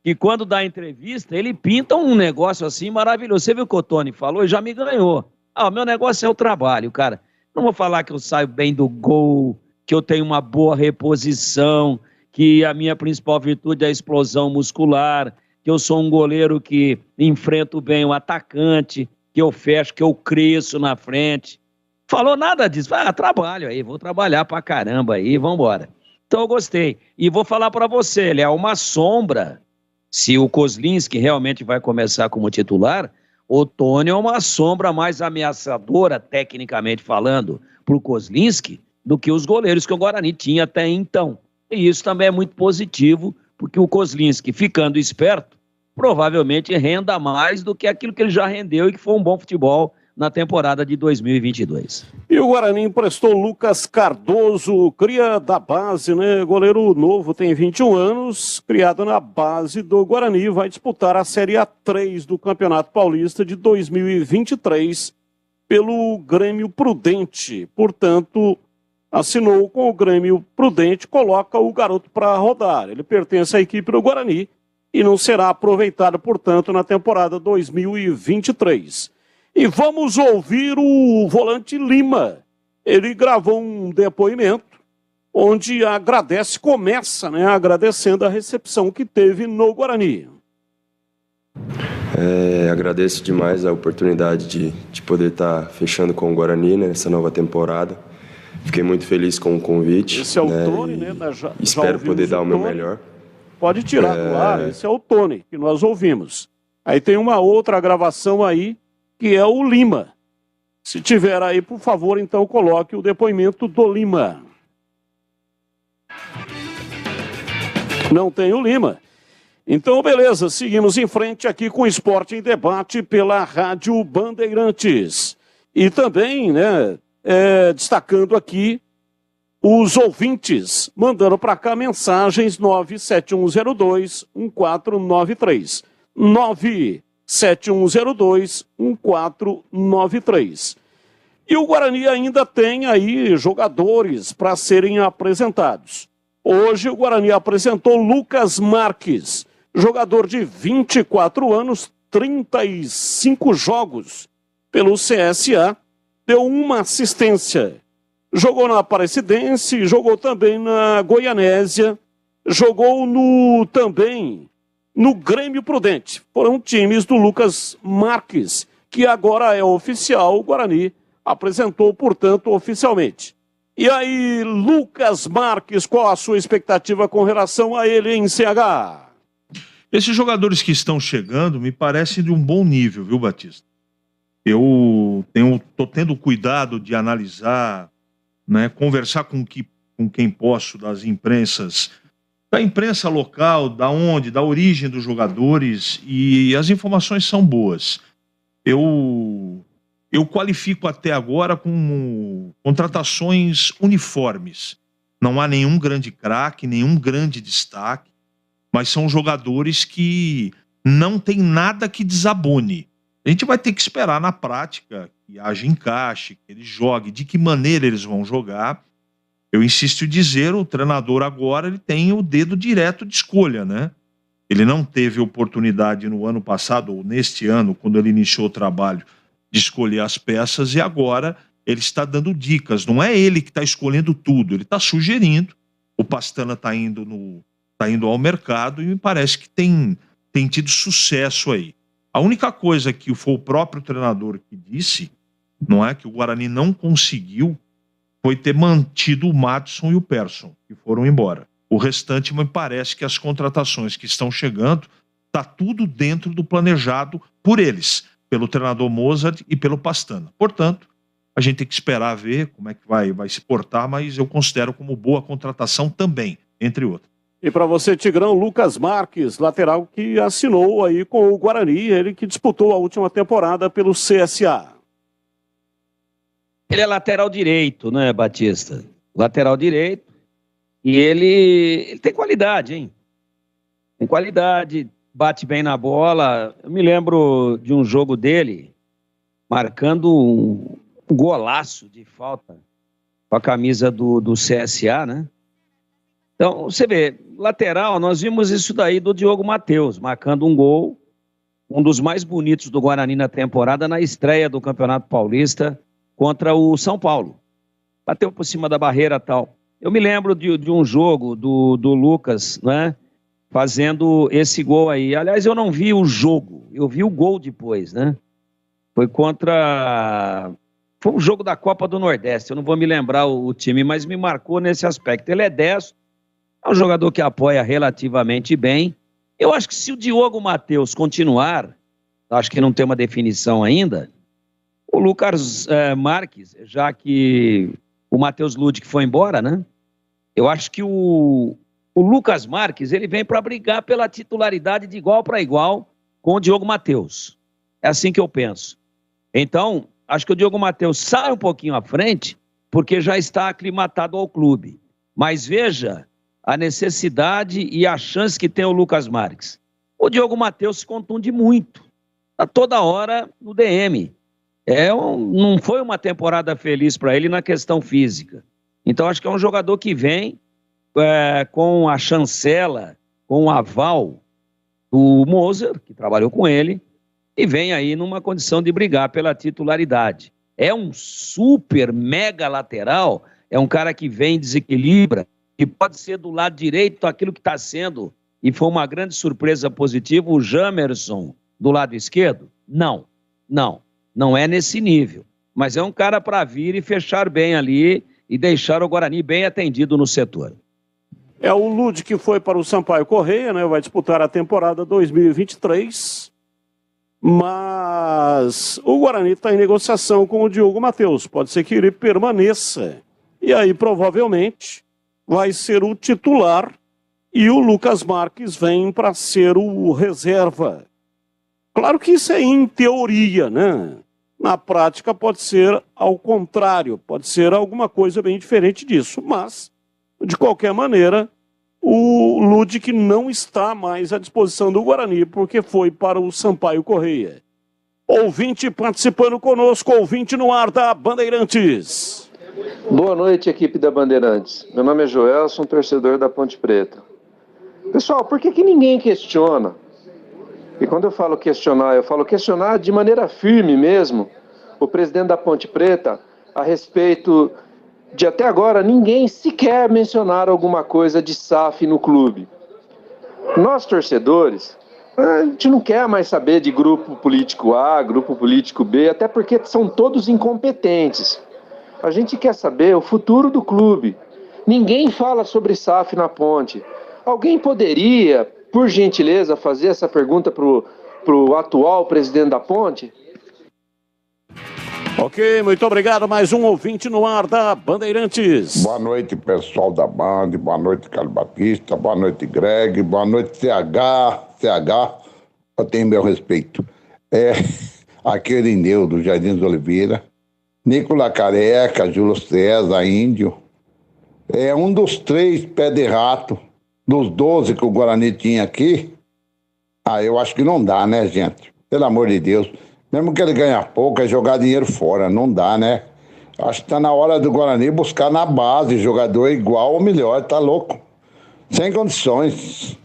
que quando dá entrevista, ele pinta um negócio assim maravilhoso. Você viu o que o Tony falou? Ele já me ganhou. O meu negócio é o trabalho, cara. Não vou falar que eu saio bem do gol, que eu tenho uma boa reposição, que a minha principal virtude é a explosão muscular, que eu sou um goleiro que enfrento bem o atacante, que eu fecho, que eu cresço na frente. Falou nada disso. Trabalho aí, vou trabalhar pra caramba aí, vambora. Então eu gostei. E vou falar pra você, ele é uma sombra. Se o Kozlinski realmente vai começar como titular, o Tony é uma sombra mais ameaçadora, tecnicamente falando, pro Kozlinski, do que os goleiros que o Guarani tinha até então. E isso também é muito positivo, porque o Kozlinski, ficando esperto, provavelmente renda mais do que aquilo que ele já rendeu e que foi um bom futebol na temporada de 2022. E o Guarani emprestou Lucas Cardoso, cria da base, né? Goleiro novo, tem 21 anos, criado na base do Guarani, vai disputar a Série A3 do Campeonato Paulista de 2023 pelo Grêmio Prudente. Portanto, assinou com o Grêmio Prudente, coloca o garoto para rodar. Ele pertence à equipe do Guarani e não será aproveitado, portanto, na temporada 2023. E vamos ouvir o volante Lima. Ele gravou um depoimento onde começa, né, agradecendo a recepção que teve no Guarani. Agradeço demais a oportunidade de poder estar fechando com o Guarani nessa nova temporada. Fiquei muito feliz com o convite. Esse é o Tony, né? Espero poder dar o meu melhor. Pode tirar do ar, esse é o Tony, que nós ouvimos. Aí tem uma outra gravação aí, que é o Lima. Se tiver aí, por favor, então coloque o depoimento do Lima. Não tem o Lima. Então, beleza, seguimos em frente aqui com o Esporte em Debate pela Rádio Bandeirantes. E também, né, destacando aqui os ouvintes, mandando para cá mensagens 97102-1493. 97102-1493. E o Guarani ainda tem aí jogadores para serem apresentados. Hoje o Guarani apresentou Lucas Marques, jogador de 24 anos, 35 jogos pelo CSA, deu uma assistência. Jogou na Aparecidense, jogou também na Goianésia, jogou também no Grêmio Prudente. Foram times do Lucas Marques, que agora é oficial. O Guarani apresentou, portanto, oficialmente. E aí, Lucas Marques, qual a sua expectativa com relação a ele em CH? Esses jogadores que estão chegando me parecem de um bom nível, viu, Batista? Eu estou tendo cuidado de analisar, né, conversar com quem posso das imprensas, da imprensa local, da origem dos jogadores, e as informações são boas. Eu qualifico até agora como contratações uniformes. Não há nenhum grande craque, nenhum grande destaque, mas são jogadores que não tem nada que desabone. A gente vai ter que esperar na prática que haja encaixe, que eles joguem, de que maneira eles vão jogar. Eu insisto em dizer, o treinador agora ele tem o dedo direto de escolha, né? Ele não teve oportunidade no ano passado, ou neste ano, quando ele iniciou o trabalho, de escolher as peças, e agora ele está dando dicas. Não é ele que está escolhendo tudo, ele está sugerindo. O Pastana está indo ao mercado e me parece que tem tido sucesso aí. A única coisa que foi o próprio treinador que disse, não é, que o Guarani não conseguiu, foi ter mantido o Madison e o Persson, que foram embora. O restante, me parece que as contratações que estão chegando, está tudo dentro do planejado por eles, pelo treinador Mozart e pelo Pastana. Portanto, a gente tem que esperar ver como é que vai se portar, mas eu considero como boa contratação também, entre outras. E para você, Tigrão, Lucas Marques, lateral que assinou aí com o Guarani, ele que disputou a última temporada pelo CSA. Ele é lateral direito, né, Batista? Lateral direito. E ele tem qualidade, hein? Tem qualidade, bate bem na bola. Eu me lembro de um jogo dele, marcando um golaço de falta com a camisa do CSA, né? Então, você vê, lateral, nós vimos isso daí do Diogo Matheus, marcando um gol, um dos mais bonitos do Guarani na temporada, na estreia do Campeonato Paulista contra o São Paulo. Bateu por cima da barreira e tal. Eu me lembro de um jogo do Lucas, né? Fazendo esse gol aí. Aliás, eu não vi o jogo, eu vi o gol depois, né? Foi um jogo da Copa do Nordeste, eu não vou me lembrar o time, mas me marcou nesse aspecto. Ele é destro, é um jogador que apoia relativamente bem. Eu acho que se o Diogo Matheus continuar, acho que não tem uma definição ainda, o Lucas Marques, já que o Matheus Ludic foi embora, né? Eu acho que o Lucas Marques, ele vem para brigar pela titularidade de igual para igual com o Diogo Matheus. É assim que eu penso. Então, acho que o Diogo Matheus sai um pouquinho à frente, porque já está aclimatado ao clube. Mas veja a necessidade e a chance que tem o Lucas Marques. O Diogo Matheus se contunde muito. Está toda hora no DM. Não foi uma temporada feliz para ele na questão física. Então, acho que é um jogador que vem com a chancela, com o aval do Moser, que trabalhou com ele, e vem aí numa condição de brigar pela titularidade. É um super mega lateral, é um cara que vem, desequilibra, que pode ser do lado direito aquilo que está sendo, e foi uma grande surpresa positiva, o Jamerson do lado esquerdo? Não é nesse nível, mas é um cara para vir e fechar bem ali e deixar o Guarani bem atendido no setor. O Ludic que foi para o Sampaio Corrêa, né? Vai disputar a temporada 2023, mas o Guarani está em negociação com o Diogo Matheus, pode ser que ele permaneça, e aí provavelmente vai ser o titular e o Lucas Marques vem para ser o reserva. Claro que isso é em teoria, né? Na prática pode ser ao contrário, pode ser alguma coisa bem diferente disso, mas, de qualquer maneira, o Ludic não está mais à disposição do Guarani, porque foi para o Sampaio Corrêa. Ouvinte participando conosco, ouvinte no ar da Bandeirantes. Boa noite, equipe da Bandeirantes. Meu nome é Joelson, torcedor da Ponte Preta. Pessoal, por que ninguém questiona? E quando eu falo questionar de maneira firme mesmo, o presidente da Ponte Preta, a respeito de até agora ninguém sequer mencionar alguma coisa de SAF no clube. Nós, torcedores, a gente não quer mais saber de grupo político A, grupo político B, até porque são todos incompetentes. A gente quer saber o futuro do clube. Ninguém fala sobre SAF na Ponte. Alguém poderia, por gentileza, fazer essa pergunta pro atual presidente da Ponte? Ok, muito obrigado. Mais um ouvinte no ar da Bandeirantes. Boa noite, pessoal da Band. Boa noite, Carlos Batista. Boa noite, Greg. Boa noite, CH. Eu tenho meu respeito. Aqui é Irineu, do Jardim de Oliveira. Nicolas Careca, Júlio César, Índio. É um dos 3 pés de rato, dos 12 que o Guarani tinha aqui. Eu acho que não dá, né, gente? Pelo amor de Deus. Mesmo que ele ganhe pouco, é jogar dinheiro fora. Não dá, né? Acho que tá na hora do Guarani buscar na base jogador igual ou melhor. Tá louco? Sem condições.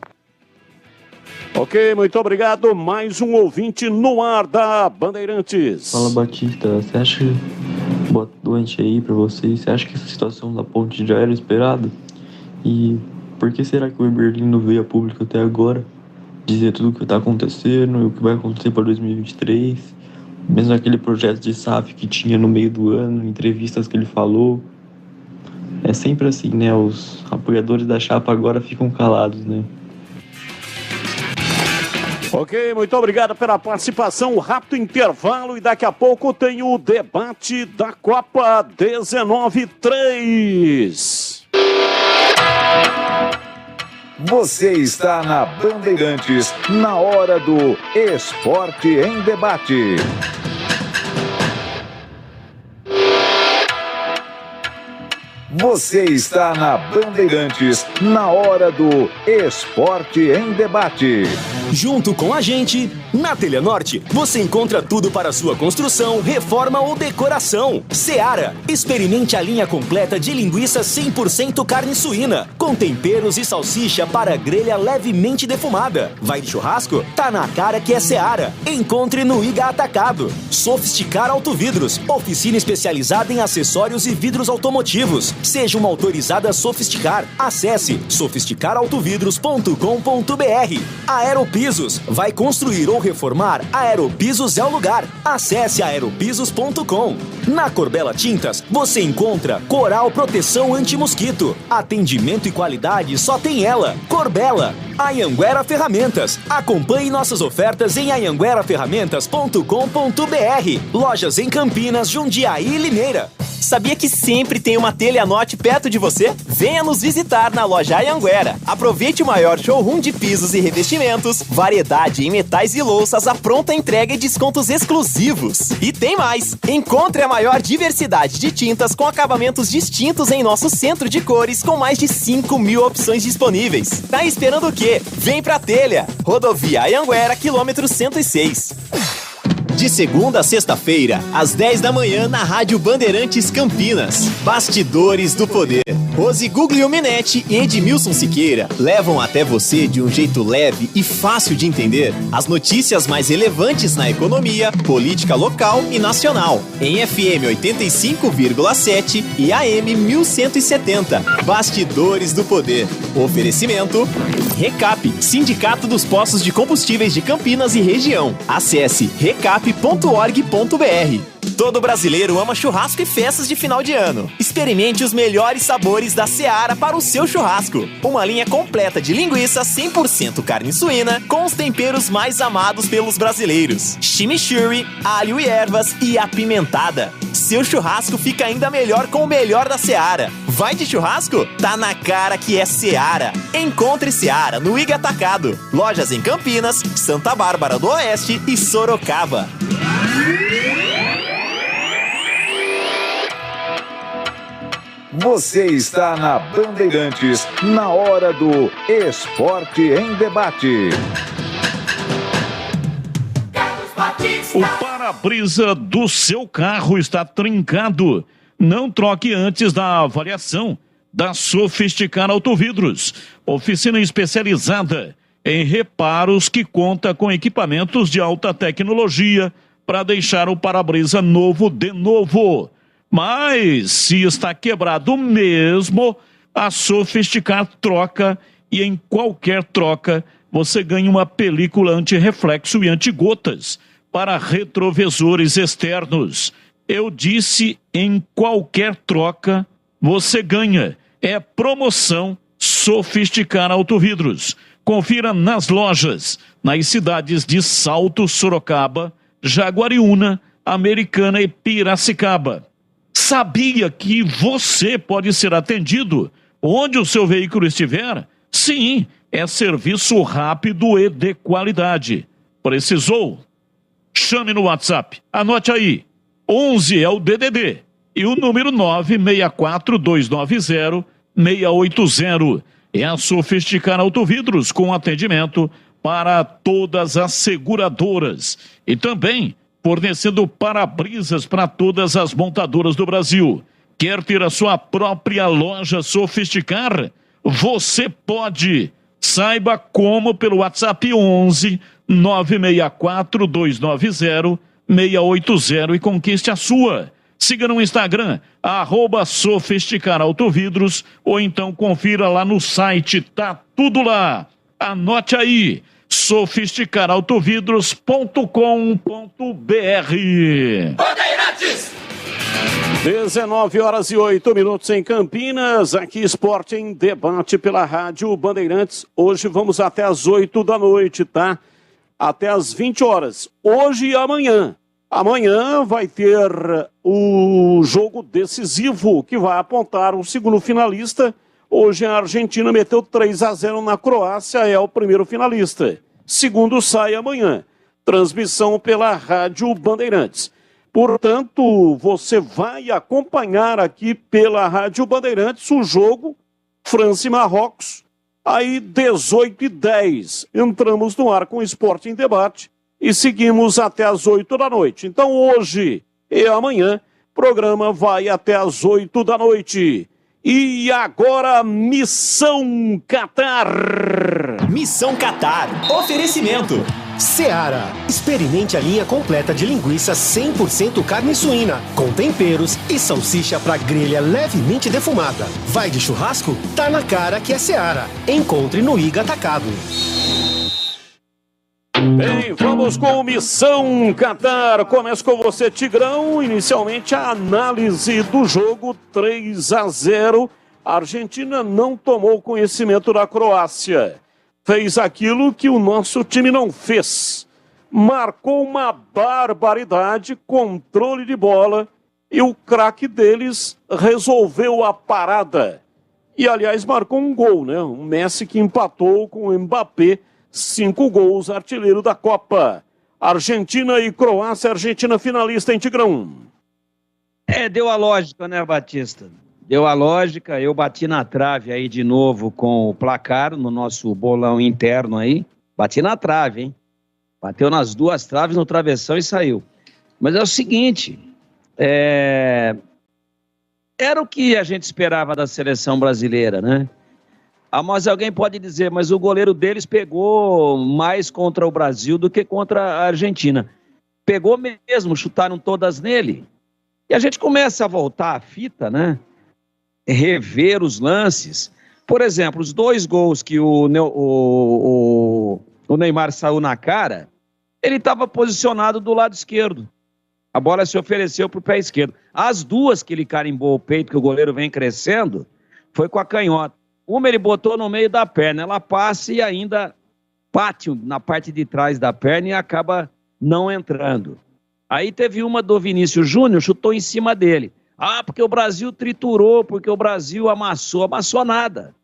Ok, muito obrigado. Mais um ouvinte no ar da Bandeirantes. Fala, Batista. Você acha que... Boa noite aí pra vocês. Você acha que essa situação da Ponte já era esperada? E por que será que o Eberlin não veio a público até agora? Dizer tudo o que está acontecendo e o que vai acontecer para 2023. Mesmo aquele projeto de SAF que tinha no meio do ano, entrevistas que ele falou. É sempre assim, né? Os apoiadores da chapa agora ficam calados, né? Ok, muito obrigado pela participação. Rápido intervalo e daqui a pouco tem o debate da Copa 19-3. Você está na Bandeirantes, na hora do Esporte em Debate. Você está na Bandeirantes, na hora do Esporte em Debate. Junto com a gente, na Telenorte, você encontra tudo para sua construção, reforma ou decoração. Seara, experimente a linha completa de linguiça 100% carne suína, com temperos e salsicha para grelha levemente defumada. Vai de churrasco? Tá na cara que é Seara. Encontre no Iga Atacado. Sofisticar Autovidros, oficina especializada em acessórios e vidros automotivos. Seja uma autorizada Sofisticar. Acesse sofisticarautovidros.com.br. Aeropisos, vai construir ou reformar? Aeropisos é o lugar. Acesse aeropisos.com. Na Corbella Tintas, você encontra Coral Proteção Anti-Mosquito. Atendimento e qualidade só tem ela. Corbella. Anhanguera Ferramentas. Acompanhe nossas ofertas em anhangueraferramentas.com.br. Lojas em Campinas, Jundiaí e Limeira. Sabia que sempre tem uma Teleanote perto de você? Venha nos visitar na loja Anhanguera. Aproveite o maior showroom de pisos e revestimentos, variedade em metais e louças, a pronta entrega e descontos exclusivos. E tem mais! Encontre a maior diversidade de tintas com acabamentos distintos em nosso centro de cores, com mais de 5.000 opções disponíveis. Tá esperando o quê? Vem pra Telha! Rodovia Anhanguera, quilômetro 106. De segunda a sexta-feira, às 10 da manhã, na Rádio Bandeirantes Campinas. Bastidores do Poder. Rose Guglielminetti e Edmilson Siqueira levam até você, de um jeito leve e fácil de entender, as notícias mais relevantes na economia, política local e nacional. Em FM 85,7 e AM 1170. Bastidores do Poder. Oferecimento: Recap, Sindicato dos Postos de Combustíveis de Campinas e região. Acesse recap.org.br. Todo brasileiro ama churrasco e festas de final de ano. Experimente os melhores sabores da Seara para o seu churrasco. Uma linha completa de linguiça 100% carne suína, com os temperos mais amados pelos brasileiros: chimichurri, alho e ervas e apimentada. Seu churrasco fica ainda melhor com o melhor da Seara. Vai de churrasco? Tá na cara que é Seara. Encontre Seara no Iga Atacado. Lojas em Campinas, Santa Bárbara do Oeste e Sorocaba. Você está na Bandeirantes, na hora do Esporte em Debate. O para-brisa do seu carro está trincado. Não troque antes da avaliação da Sofisticar Autovidros. Oficina especializada em reparos que conta com equipamentos de alta tecnologia para deixar o para-brisa novo de novo. Mas se está quebrado mesmo, a Sofisticar troca, e em qualquer troca você ganha uma película anti-reflexo e anti-gotas para retrovisores externos. Eu disse, em qualquer troca você ganha. É promoção Sofisticar Autovidros. Confira nas lojas, nas cidades de Salto, Sorocaba, Jaguariúna, Americana e Piracicaba. Sabia que você pode ser atendido onde o seu veículo estiver? Sim, é serviço rápido e de qualidade. Precisou? Chame no WhatsApp. Anote aí. 11 é o DDD e o número 964-290-680. É a Sofisticar Autovidros, com atendimento para todas as seguradoras e também fornecendo para-brisas para todas as montadoras do Brasil. Quer ter a sua própria loja Sofisticar? Você pode. Saiba como pelo WhatsApp 11 964-290-680 e conquiste a sua. Siga no Instagram, @Sofisticar Autovidros, ou então confira lá no site, tá tudo lá. Anote aí, sofisticarautovidros.com.br. Bandeirantes! 19h08 em Campinas, aqui Esporte em Debate pela Rádio Bandeirantes. Hoje vamos até às 8 da noite, tá? Até às 20 horas. Hoje e amanhã. Amanhã vai ter o jogo decisivo que vai apontar o segundo finalista. Hoje a Argentina meteu 3-0 na Croácia, é o primeiro finalista. Segundo sai amanhã. Transmissão pela Rádio Bandeirantes. Portanto, você vai acompanhar aqui pela Rádio Bandeirantes o jogo França e Marrocos Aí, 18h10, entramos no ar com o Esporte em Debate e seguimos até as 8 da noite. Então, hoje e amanhã, o programa vai até as 8 da noite. E agora, Missão Qatar. Missão Qatar. Oferecimento. Seara. Experimente a linha completa de linguiça 100% carne suína, com temperos e salsicha para grelha levemente defumada. Vai de churrasco? Tá na cara que é Seara. Encontre no Iga Atacado. Bem, vamos com Missão Qatar. Começa com você, Tigrão. Inicialmente a análise do jogo 3-0. A Argentina não tomou conhecimento da Croácia. Fez aquilo que o nosso time não fez. Marcou uma barbaridade, controle de bola, e o craque deles resolveu a parada. E, aliás, marcou um gol, né? O Messi que empatou com o Mbappé, 5 gols, artilheiro da Copa. Argentina e Croácia, Argentina finalista, hein, Tigrão? Deu a lógica, né, Batista? Deu a lógica, eu bati na trave aí de novo com o placar no nosso bolão interno aí. Bati na trave, hein? Bateu nas duas traves, no travessão e saiu. Mas é o seguinte, era o que a gente esperava da seleção brasileira, né? Mas alguém pode dizer, mas o goleiro deles pegou mais contra o Brasil do que contra a Argentina. Pegou mesmo, chutaram todas nele. E a gente começa a voltar a fita, né? Rever os lances. Por exemplo, os 2 gols que o Neymar saiu na cara, ele estava posicionado do lado esquerdo. A bola se ofereceu para o pé esquerdo. As 2 que ele carimbou o peito, que o goleiro vem crescendo, foi com a canhota. Uma ele botou no meio da perna, ela passa e ainda bate na parte de trás da perna e acaba não entrando. Aí teve uma do Vinícius Júnior, chutou em cima dele. Porque o Brasil triturou, porque o Brasil amassou nada.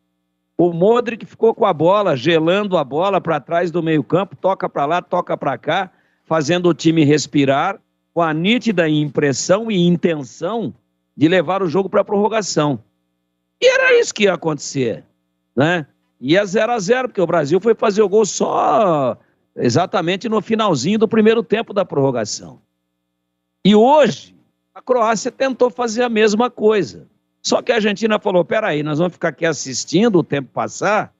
O Modric ficou com a bola, gelando a bola para trás do meio-campo, toca para lá, toca para cá, fazendo o time respirar, com a nítida impressão e intenção de levar o jogo para a prorrogação. E era isso que ia acontecer, né? Ia 0-0, porque o Brasil foi fazer o gol só exatamente no finalzinho do primeiro tempo da prorrogação. E hoje, a Croácia tentou fazer a mesma coisa. Só que a Argentina falou, peraí, nós vamos ficar aqui assistindo o tempo passar.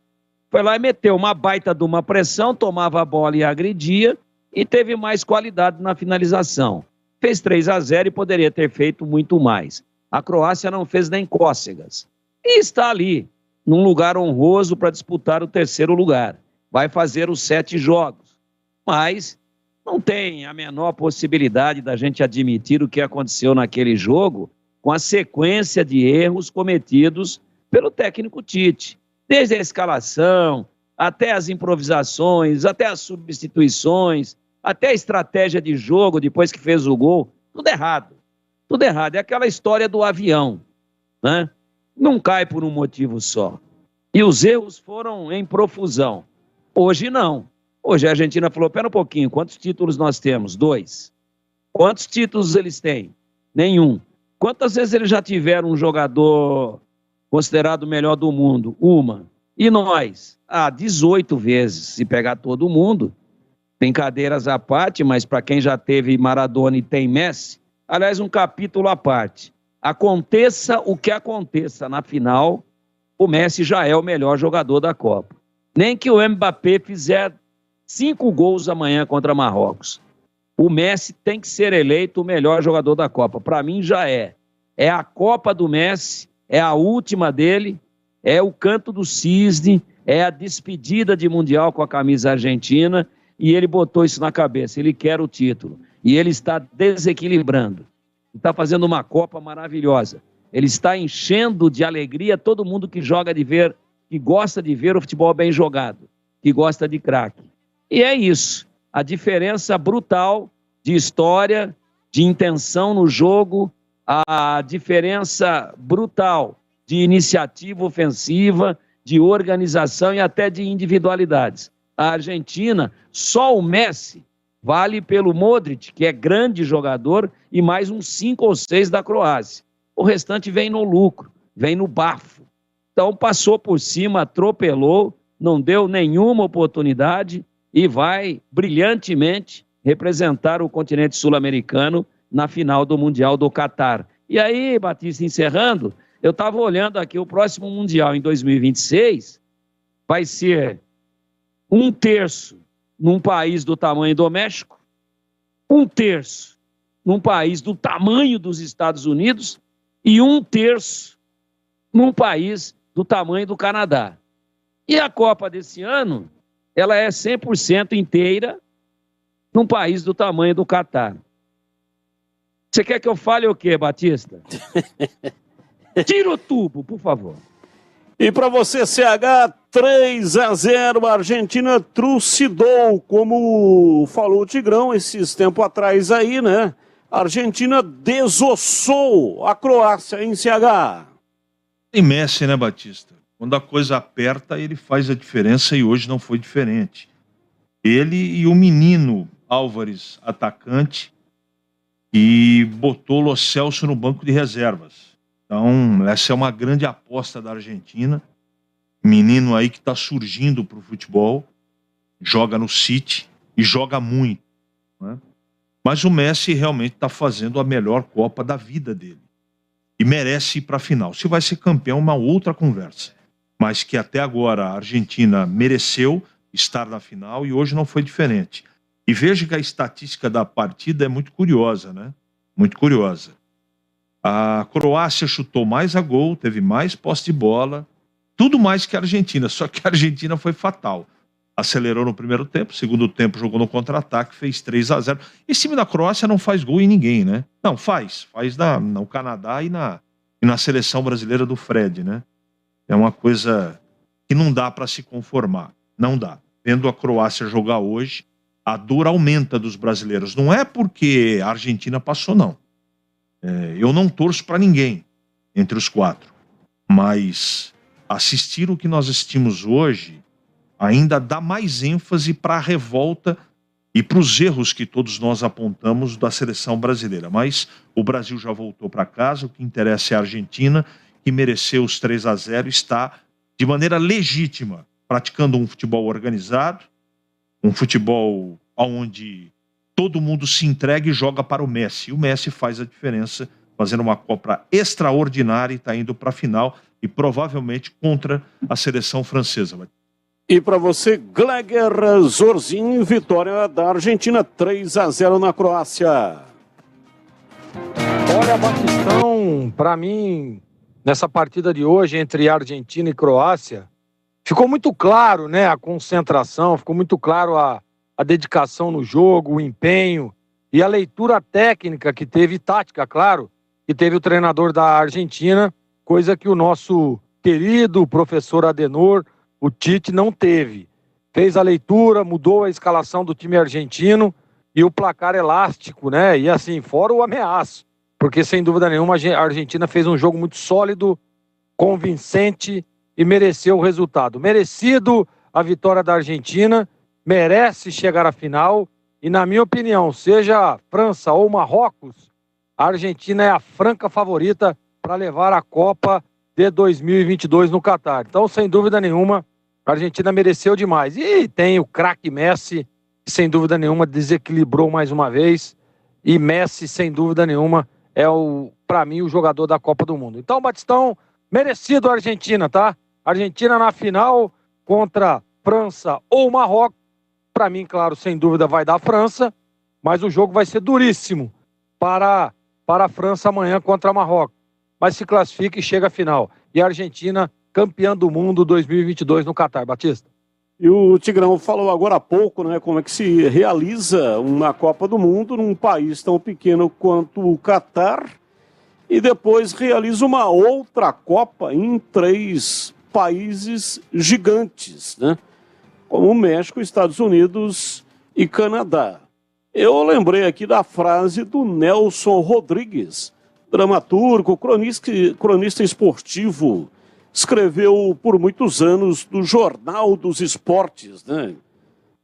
Foi lá e meteu uma baita de uma pressão, tomava a bola e agredia, e teve mais qualidade na finalização. Fez 3-0 e poderia ter feito muito mais. A Croácia não fez nem cócegas. E está ali, num lugar honroso para disputar o 3º lugar. Vai fazer os 7 jogos. Mas não tem a menor possibilidade da gente admitir o que aconteceu naquele jogo com a sequência de erros cometidos pelo técnico Tite. Desde a escalação, até as improvisações, até as substituições, até a estratégia de jogo depois que fez o gol. Tudo errado. Tudo errado. É aquela história do avião, né? Não cai por um motivo só. E os erros foram em profusão. Hoje não. Hoje a Argentina falou, pera um pouquinho, quantos títulos nós temos? 2. Quantos títulos eles têm? Nenhum. Quantas vezes eles já tiveram um jogador considerado o melhor do mundo? 1. E nós? 18 vezes, se pegar todo mundo. Brincadeiras à parte, mas para quem já teve Maradona e tem Messi, aliás, um capítulo à parte. Aconteça o que aconteça na final, o Messi já é o melhor jogador da Copa. Nem que o Mbappé fizer 5 gols amanhã contra Marrocos. O Messi tem que ser eleito o melhor jogador da Copa. Para mim já é. É a Copa do Messi, é a última dele, é o canto do cisne, é a despedida de Mundial com a camisa argentina, e ele botou isso na cabeça, ele quer o título. E ele está desequilibrando. Está fazendo uma Copa maravilhosa. Ele está enchendo de alegria todo mundo que joga de ver, que gosta de ver o futebol bem jogado, que gosta de craque. E é isso. A diferença brutal de história, de intenção no jogo, a diferença brutal de iniciativa ofensiva, de organização e até de individualidades. A Argentina, só o Messi vale pelo Modric, que é grande jogador, e mais uns 5 ou 6 da Croácia. O restante vem no lucro, vem no bafo. Então passou por cima, atropelou, não deu nenhuma oportunidade e vai brilhantemente representar o continente sul-americano na final do Mundial do Catar. E aí, Batista, encerrando, eu estava olhando aqui, o próximo Mundial em 2026 vai ser 1/3 num país do tamanho do México, 1/3 num país do tamanho dos Estados Unidos e 1/3 num país do tamanho do Canadá. E a Copa desse ano, ela é 100% inteira num país do tamanho do Catar. Você quer que eu fale o quê, Batista? Tira o tubo, por favor. E para você, CH, 3-0, a Argentina trucidou, como falou o Tigrão esses tempos atrás aí, né? A Argentina desossou a Croácia em CH. Tem Messi, né, Batista? Quando a coisa aperta, ele faz a diferença e hoje não foi diferente. Ele e o menino Álvares, atacante, e botou o Lo Celso no banco de reservas. Então, essa é uma grande aposta da Argentina. Menino aí que está surgindo para o futebol, joga no City e joga muito, né? Mas o Messi realmente está fazendo a melhor Copa da vida dele. E merece ir para a final. Se vai ser campeão, uma outra conversa. Mas que até agora a Argentina mereceu estar na final e hoje não foi diferente. E veja que a estatística da partida é muito curiosa, né? Muito curiosa. A Croácia chutou mais a gol, teve mais posse de bola, tudo mais que a Argentina, só que a Argentina foi fatal. Acelerou no primeiro tempo, segundo tempo jogou no contra-ataque, fez 3-0. Esse time da Croácia não faz gol em ninguém, né? Não, faz no Canadá e na seleção brasileira do Fred, né? É uma coisa que não dá para se conformar, não dá. Vendo a Croácia jogar hoje, a dor aumenta dos brasileiros. Não é porque a Argentina passou, não. Eu não torço para ninguém entre os quatro, mas assistir o que nós assistimos hoje ainda dá mais ênfase para a revolta e para os erros que todos nós apontamos da seleção brasileira. Mas o Brasil já voltou para casa, o que interessa é a Argentina, que mereceu os 3-0, está de maneira legítima praticando um futebol organizado, um futebol onde todo mundo se entrega e joga para o Messi. E o Messi faz a diferença, fazendo uma Copa extraordinária e está indo para a final e provavelmente contra a seleção francesa. E para você, Gleger Zorzin, vitória da Argentina, 3-0 na Croácia. Olha, Batistão, para mim, nessa partida de hoje entre Argentina e Croácia, ficou muito claro, né, a concentração, ficou muito claro a dedicação no jogo, o empenho e a leitura técnica que teve, tática, claro, que teve o treinador da Argentina, coisa que o nosso querido professor Adenor, o Tite, não teve. Fez a leitura, mudou a escalação do time argentino e o placar elástico, né? E assim, fora o ameaço, porque sem dúvida nenhuma a Argentina fez um jogo muito sólido, convincente e mereceu o resultado. Merecido a vitória da Argentina, merece chegar à final e, na minha opinião, seja França ou Marrocos, a Argentina é a franca favorita para levar a Copa de 2022 no Catar. Então, sem dúvida nenhuma, a Argentina mereceu demais. E tem o craque Messi, que sem dúvida nenhuma desequilibrou mais uma vez. E Messi, sem dúvida nenhuma, é, para mim, o jogador da Copa do Mundo. Então, Batistão, merecido a Argentina, tá? Argentina na final contra França ou Marrocos. Para mim, claro, sem dúvida vai dar a França, mas o jogo vai ser duríssimo para a França amanhã contra Marrocos. Mas se classifica e chega à final. E a Argentina, campeã do mundo 2022 no Catar. Batista? E o Tigrão falou agora há pouco, né, como é que se realiza uma Copa do Mundo num país tão pequeno quanto o Catar e depois realiza uma outra Copa em 3 países gigantes, né? Como México, Estados Unidos e Canadá. Eu lembrei aqui da frase do Nelson Rodrigues, dramaturgo, cronista esportivo, escreveu por muitos anos no Jornal dos Esportes, né?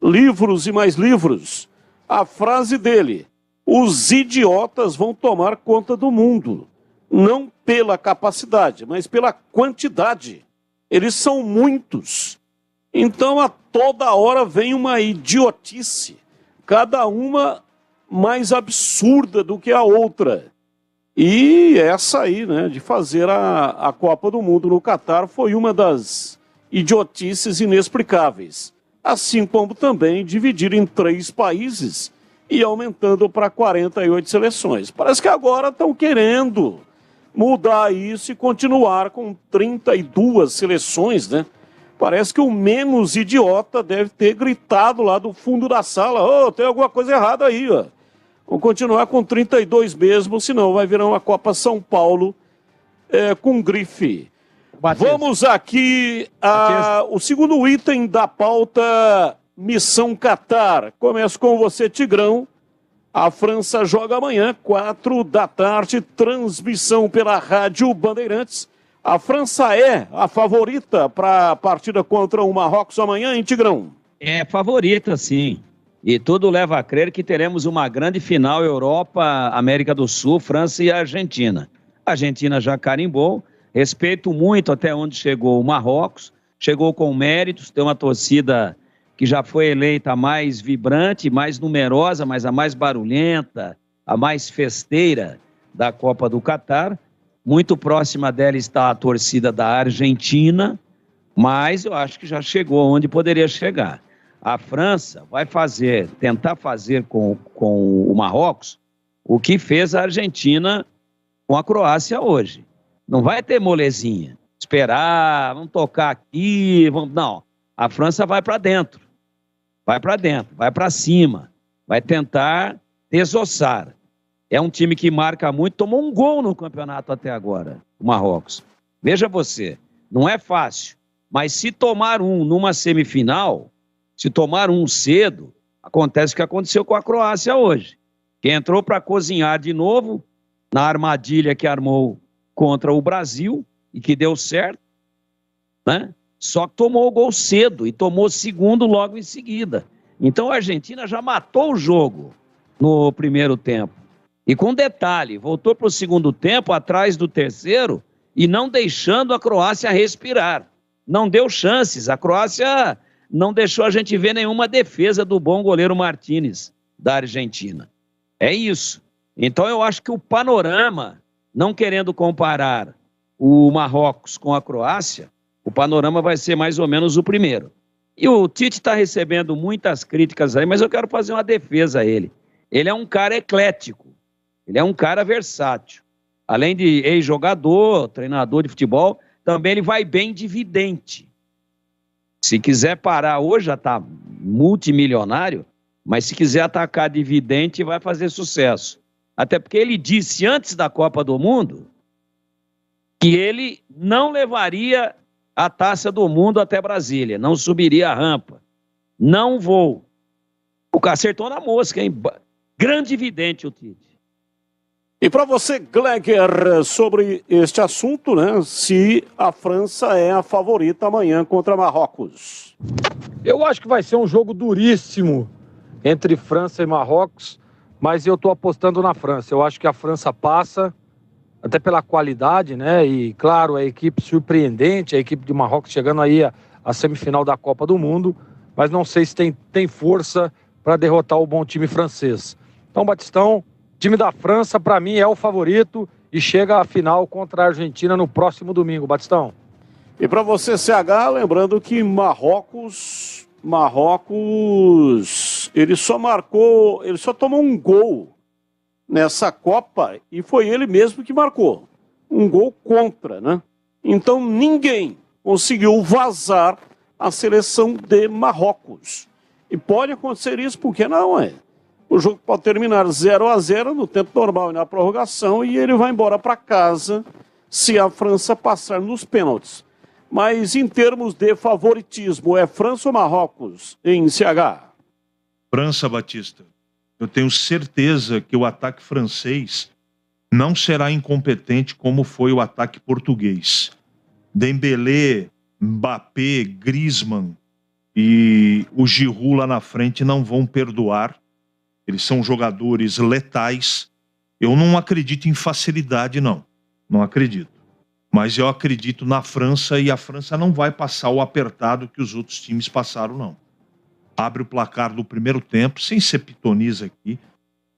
Livros e mais livros. A frase dele: os idiotas vão tomar conta do mundo, não pela capacidade, mas pela quantidade. Eles são muitos. Então, a toda hora vem uma idiotice, cada uma mais absurda do que a outra. E essa aí, né, de fazer a Copa do Mundo no Catar foi uma das idiotices inexplicáveis. Assim como também dividir em 3 países e aumentando para 48 seleções. Parece que agora estão querendo mudar isso e continuar com 32 seleções, né? Parece que o menos idiota deve ter gritado lá do fundo da sala: "Ô, tem alguma coisa errada aí, ó. Vamos continuar com 32 mesmo, senão vai virar uma Copa São Paulo com grife." Vamos aqui o segundo item da pauta Missão Catar. Começo com você, Tigrão. A França joga amanhã, 4 da tarde, transmissão pela Rádio Bandeirantes. A França é a favorita para a partida contra o Marrocos amanhã, hein, Tigrão? É favorita, sim. E tudo leva a crer que teremos uma grande final Europa, América do Sul, França e Argentina. A Argentina já carimbou. Respeito muito até onde chegou o Marrocos. Chegou com méritos, tem uma torcida que já foi eleita a mais vibrante, mais numerosa, mas a mais barulhenta, a mais festeira da Copa do Catar. Muito próxima dela está a torcida da Argentina, mas eu acho que já chegou onde poderia chegar. A França vai tentar fazer com o Marrocos o que fez a Argentina com a Croácia hoje. Não vai ter molezinha, esperar, vamos tocar aqui, não. A França vai para dentro, vai para cima, vai tentar desossar. É um time que marca muito, tomou um gol no campeonato até agora, o Marrocos. Veja você, não é fácil, mas se tomar um numa semifinal, se tomar um cedo, acontece o que aconteceu com a Croácia hoje, que entrou para cozinhar de novo na armadilha que armou contra o Brasil e que deu certo, né? Só que tomou o gol cedo e tomou segundo logo em seguida. Então a Argentina já matou o jogo no primeiro tempo. E com detalhe, voltou para o segundo tempo atrás do terceiro e não deixando a Croácia respirar. Não deu chances. A Croácia não deixou a gente ver nenhuma defesa do bom goleiro Martínez da Argentina. É isso. Então eu acho que o panorama, não querendo comparar o Marrocos com a Croácia, o panorama vai ser mais ou menos o primeiro. E o Tite está recebendo muitas críticas aí, mas eu quero fazer uma defesa a ele. Ele é um cara eclético, ele é um cara versátil. Além de ex-jogador, treinador de futebol, também ele vai bem de vidente. Se quiser parar hoje, já está multimilionário, mas se quiser atacar de vidente, vai fazer sucesso. Até porque ele disse antes da Copa do Mundo que ele não levaria a Taça do Mundo até Brasília, não subiria a rampa. Não vou. O cara acertou na mosca, hein? Grande vidente o Tite. E para você, Gleger, sobre este assunto, né? Se a França é a favorita amanhã contra Marrocos. Eu acho que vai ser um jogo duríssimo entre França e Marrocos, mas eu estou apostando na França. Eu acho que a França passa, até pela qualidade, né? E, claro, a equipe surpreendente, a equipe de Marrocos chegando aí à semifinal da Copa do Mundo, mas não sei se tem força para derrotar o bom time francês. Então, Batistão, time da França, para mim, é o favorito e chega à final contra a Argentina no próximo domingo, Batistão. E para você, CH, lembrando que Marrocos, ele só tomou um gol nessa Copa e foi ele mesmo que marcou. Um gol contra, né? Então ninguém conseguiu vazar a seleção de Marrocos. E pode acontecer isso, porque não é? O jogo pode terminar 0-0 no tempo normal e na prorrogação e ele vai embora para casa se a França passar nos pênaltis. Mas em termos de favoritismo, é França ou Marrocos em CH? França, Batista. Eu tenho certeza que o ataque francês não será incompetente como foi o ataque português. Dembélé, Mbappé, Griezmann e o Giroud lá na frente não vão perdoar. Eles são jogadores letais. Eu não acredito em facilidade, não. Não acredito. Mas eu acredito na França e a França não vai passar o apertado que os outros times passaram, não. Abre o placar do primeiro tempo, sem ser pitoniza aqui,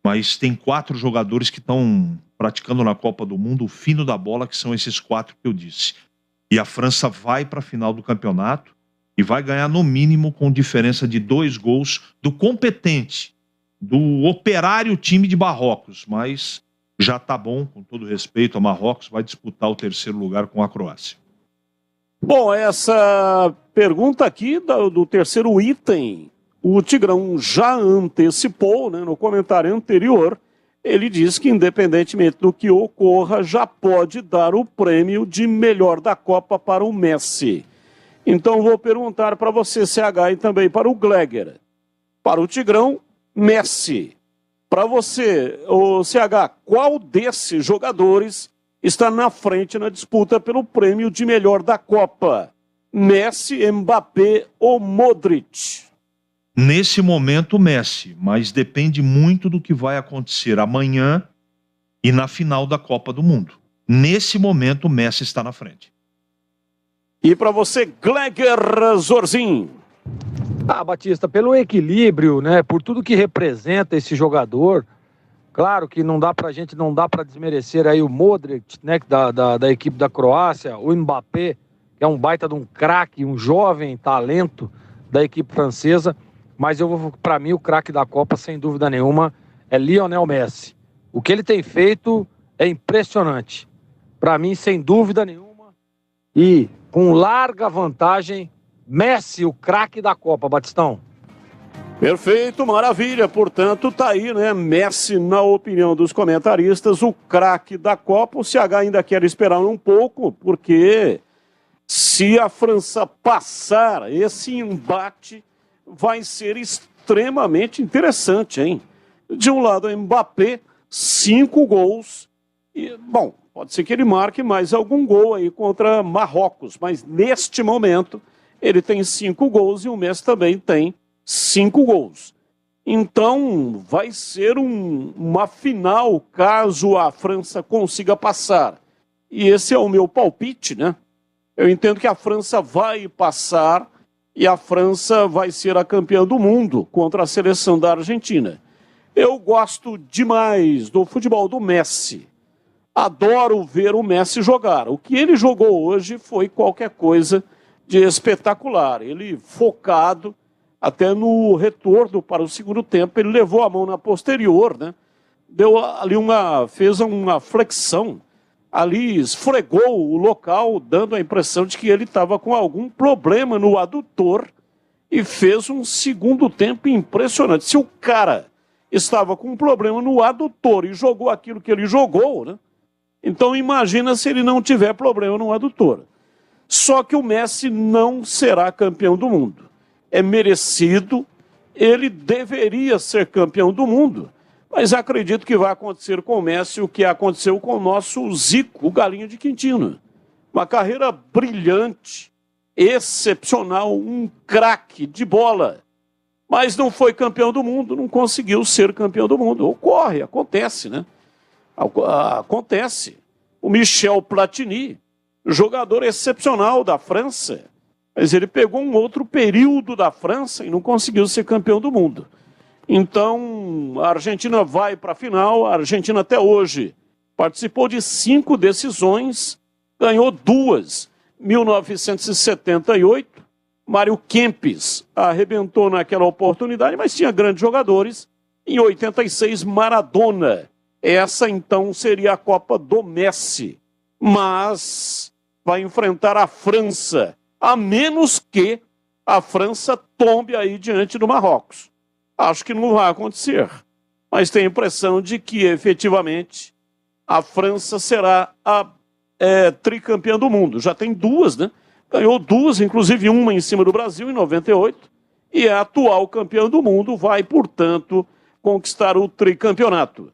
mas tem 4 jogadores que estão praticando na Copa do Mundo o fino da bola, que são esses 4 que eu disse. E a França vai para a final do campeonato e vai ganhar no mínimo com diferença de 2 gols do competente, do operário time de Marrocos, mas já tá bom, com todo respeito a Marrocos, vai disputar o 3º lugar com a Croácia. Bom, essa pergunta aqui do terceiro item, o Tigrão já antecipou, né, no comentário anterior. Ele diz que, independentemente do que ocorra, já pode dar o prêmio de melhor da Copa para o Messi. Então vou perguntar para você, CH, e também para o Gleger. Para o Tigrão, Messi. Para você, o CH, qual desses jogadores está na frente na disputa pelo prêmio de melhor da Copa? Messi, Mbappé ou Modric? Nesse momento, Messi, mas depende muito do que vai acontecer amanhã e na final da Copa do Mundo. Nesse momento, Messi está na frente. E para você, Gleger Zorzin? Batista, pelo equilíbrio, né, por tudo que representa esse jogador, claro que não dá para desmerecer aí o Modric, né, da equipe da Croácia, o Mbappé, que é um baita de um craque, um jovem talento da equipe francesa, mas para mim o craque da Copa, sem dúvida nenhuma, é Lionel Messi. O que ele tem feito é impressionante. Para mim, sem dúvida nenhuma, e com larga vantagem, Messi, o craque da Copa, Batistão. Perfeito, maravilha. Portanto, tá aí, né? Messi, na opinião dos comentaristas, o craque da Copa. O CH ainda quer esperar um pouco, porque se a França passar esse embate, vai ser extremamente interessante, hein? De um lado, Mbappé, 5 gols. E, bom, pode ser que ele marque mais algum gol aí contra Marrocos, mas neste momento ele tem 5 gols e o Messi também tem 5 gols. Então, vai ser uma final caso a França consiga passar. E esse é o meu palpite, né? Eu entendo que a França vai passar e a França vai ser a campeã do mundo contra a seleção da Argentina. Eu gosto demais do futebol do Messi. Adoro ver o Messi jogar. O que ele jogou hoje foi qualquer coisa de espetacular. Ele focado, até no retorno para o segundo tempo, ele levou a mão na posterior, né? Deu ali fez uma flexão, ali esfregou o local, dando a impressão de que ele estava com algum problema no adutor e fez um segundo tempo impressionante. Se o cara estava com um problema no adutor e jogou aquilo que ele jogou, né? Então imagina se ele não tiver problema no adutor. Só que o Messi não será campeão do mundo. É merecido, ele deveria ser campeão do mundo, mas acredito que vai acontecer com o Messi o que aconteceu com o nosso Zico, o Galinho de Quintino. Uma carreira brilhante, excepcional, um craque de bola, mas não foi campeão do mundo, não conseguiu ser campeão do mundo. Ocorre, acontece, né? Acontece. O Michel Platini, jogador excepcional da França, mas ele pegou um outro período da França e não conseguiu ser campeão do mundo. Então, a Argentina vai para a final. A Argentina até hoje participou de 5 decisões, ganhou 2. 1978, Mário Kempes arrebentou naquela oportunidade, mas tinha grandes jogadores. Em 86, Maradona. Essa, então, seria a Copa do Messi. Mas vai enfrentar a França, a menos que a França tombe aí diante do Marrocos. Acho que não vai acontecer, mas tenho a impressão de que, efetivamente, a França será a tricampeã do mundo. Já tem 2, né? Ganhou 2, inclusive uma em cima do Brasil, em 98, e é a atual campeã do mundo, vai, portanto, conquistar o tricampeonato.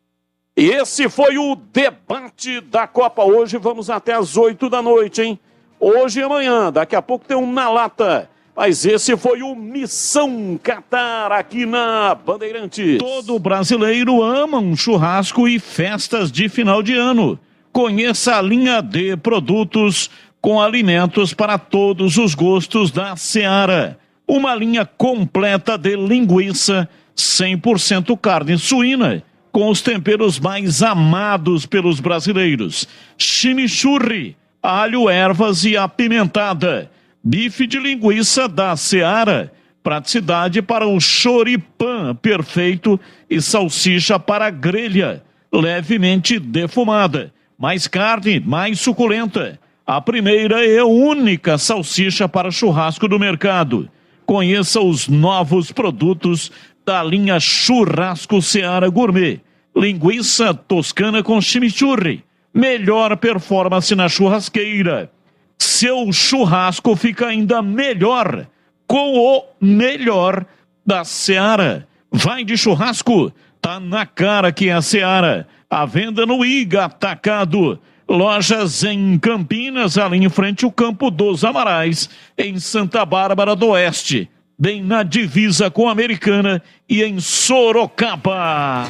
E esse foi o debate da Copa hoje. Vamos até às 8 da noite, hein? Hoje e amanhã, daqui a pouco tem um Na Lata. Mas esse foi o Missão Qatar aqui na Bandeirantes. Todo brasileiro ama um churrasco e festas de final de ano. Conheça a linha de produtos com alimentos para todos os gostos da Seara. Uma linha completa de linguiça 100% carne suína, com os temperos mais amados pelos brasileiros. Chimichurri, alho, ervas e apimentada. Bife de linguiça da Seara, praticidade para o choripã perfeito e salsicha para grelha, levemente defumada. Mais carne, mais suculenta. A primeira e única salsicha para churrasco do mercado. Conheça os novos produtos da linha Churrasco Seara Gourmet. Linguiça toscana com chimichurri. Melhor performance na churrasqueira. Seu churrasco fica ainda melhor com o melhor da Seara. Vai de churrasco, tá na cara que é a Seara. A venda no Iga Atacado. Lojas em Campinas, ali em frente ao Campo dos Amarais, em Santa Bárbara do Oeste, bem na divisa com a Americana e em Sorocaba.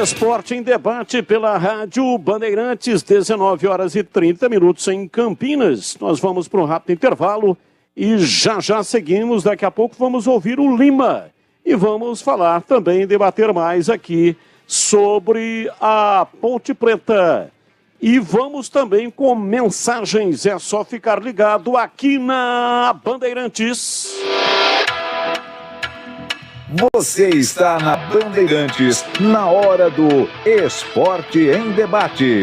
Esporte em debate pela Rádio Bandeirantes, 19h30 em Campinas. Nós vamos para um rápido intervalo e já seguimos. Daqui a pouco vamos ouvir o Lima e vamos falar também, debater mais aqui sobre a Ponte Preta. E vamos também com mensagens, é só ficar ligado aqui na Bandeirantes. Você está na Bandeirantes, na hora do Esporte em Debate.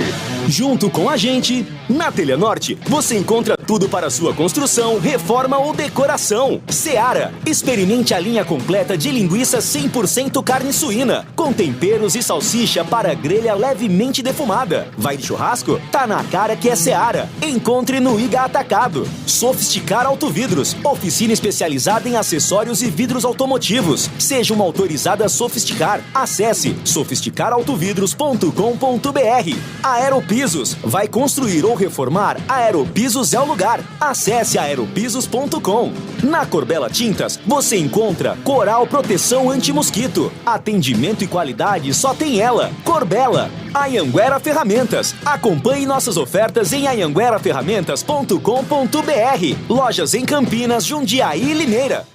Junto com a gente, na Telenorte, você encontra tudo para sua construção, reforma ou decoração. Seara, experimente a linha completa de linguiça 100% carne suína, com temperos e salsicha para grelha levemente defumada. Vai de churrasco? Tá na cara que é Seara. Encontre no Iga Atacado. Sofisticar Autovidros, oficina especializada em acessórios e vidros automotivos. Seja uma autorizada Sofisticar. Acesse sofisticarautovidros.com.br. Aeropisos, vai construir ou reformar? Aeropisos é o lugar. Acesse aeropisos.com. Na Corbela Tintas, você encontra Coral Proteção Anti-Mosquito. Atendimento e qualidade só tem ela. Corbela. Anhanguera Ferramentas. Acompanhe nossas ofertas em anhangueraferramentas.com.br. Lojas em Campinas, Jundiaí e Limeira.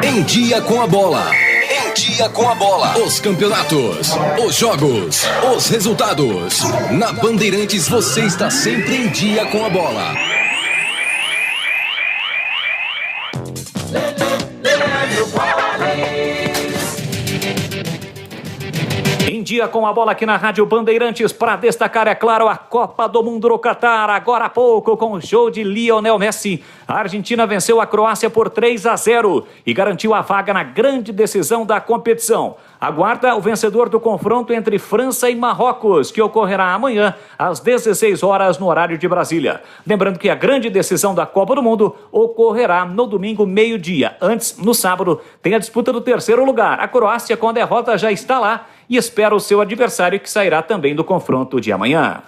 Em Dia com a Bola. Em Dia com a Bola. Os campeonatos, os jogos, os resultados. Na Bandeirantes você está sempre em dia com a bola. Em Dia com a Bola aqui na Rádio Bandeirantes, para destacar, é claro, a Copa do Mundo no Catar, agora há pouco com o show de Lionel Messi. A Argentina venceu a Croácia por 3-0 e garantiu a vaga na grande decisão da competição. Aguarda o vencedor do confronto entre França e Marrocos, que ocorrerá amanhã às 16 horas no horário de Brasília. Lembrando que a grande decisão da Copa do Mundo ocorrerá no domingo, meio-dia. Antes, no sábado, tem a disputa do terceiro lugar. A Croácia, com a derrota, já está lá e espera o seu adversário, que sairá também do confronto de amanhã.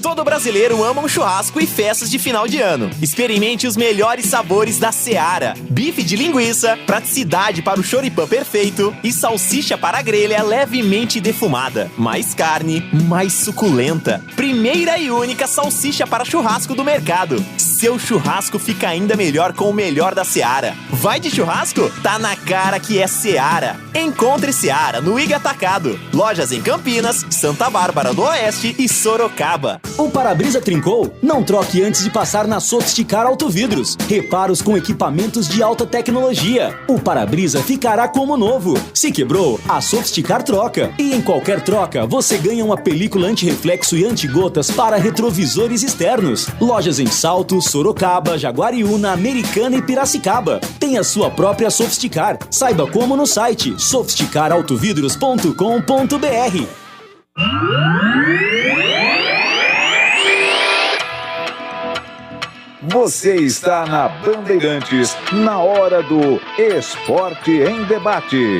Todo brasileiro ama um churrasco e festas de final de ano. Experimente os melhores sabores da Seara. Bife de linguiça, praticidade para o choripã perfeito e salsicha para grelha levemente defumada. Mais carne, mais suculenta. Primeira e única salsicha para churrasco do mercado. Seu churrasco fica ainda melhor com o melhor da Seara. Vai de churrasco? Tá na cara que é Seara. Encontre Seara no Iga Atacado. Lojas em Campinas, Santa Bárbara do Oeste e Sorocaba. O para-brisa trincou? Não troque antes de passar na Sofisticar Autovidros. Reparos com equipamentos de alta tecnologia. O para-brisa ficará como novo. Se quebrou, a Sofisticar troca. E em qualquer troca, você ganha uma película anti-reflexo e anti-gotas para retrovisores externos. Lojas em Salto, Sorocaba, Jaguariúna, Americana e Piracicaba. Tem a sua própria Sofisticar. Saiba como no site sofisticarautovidros.com.br. Você está na Bandeirantes, na hora do Esporte em Debate.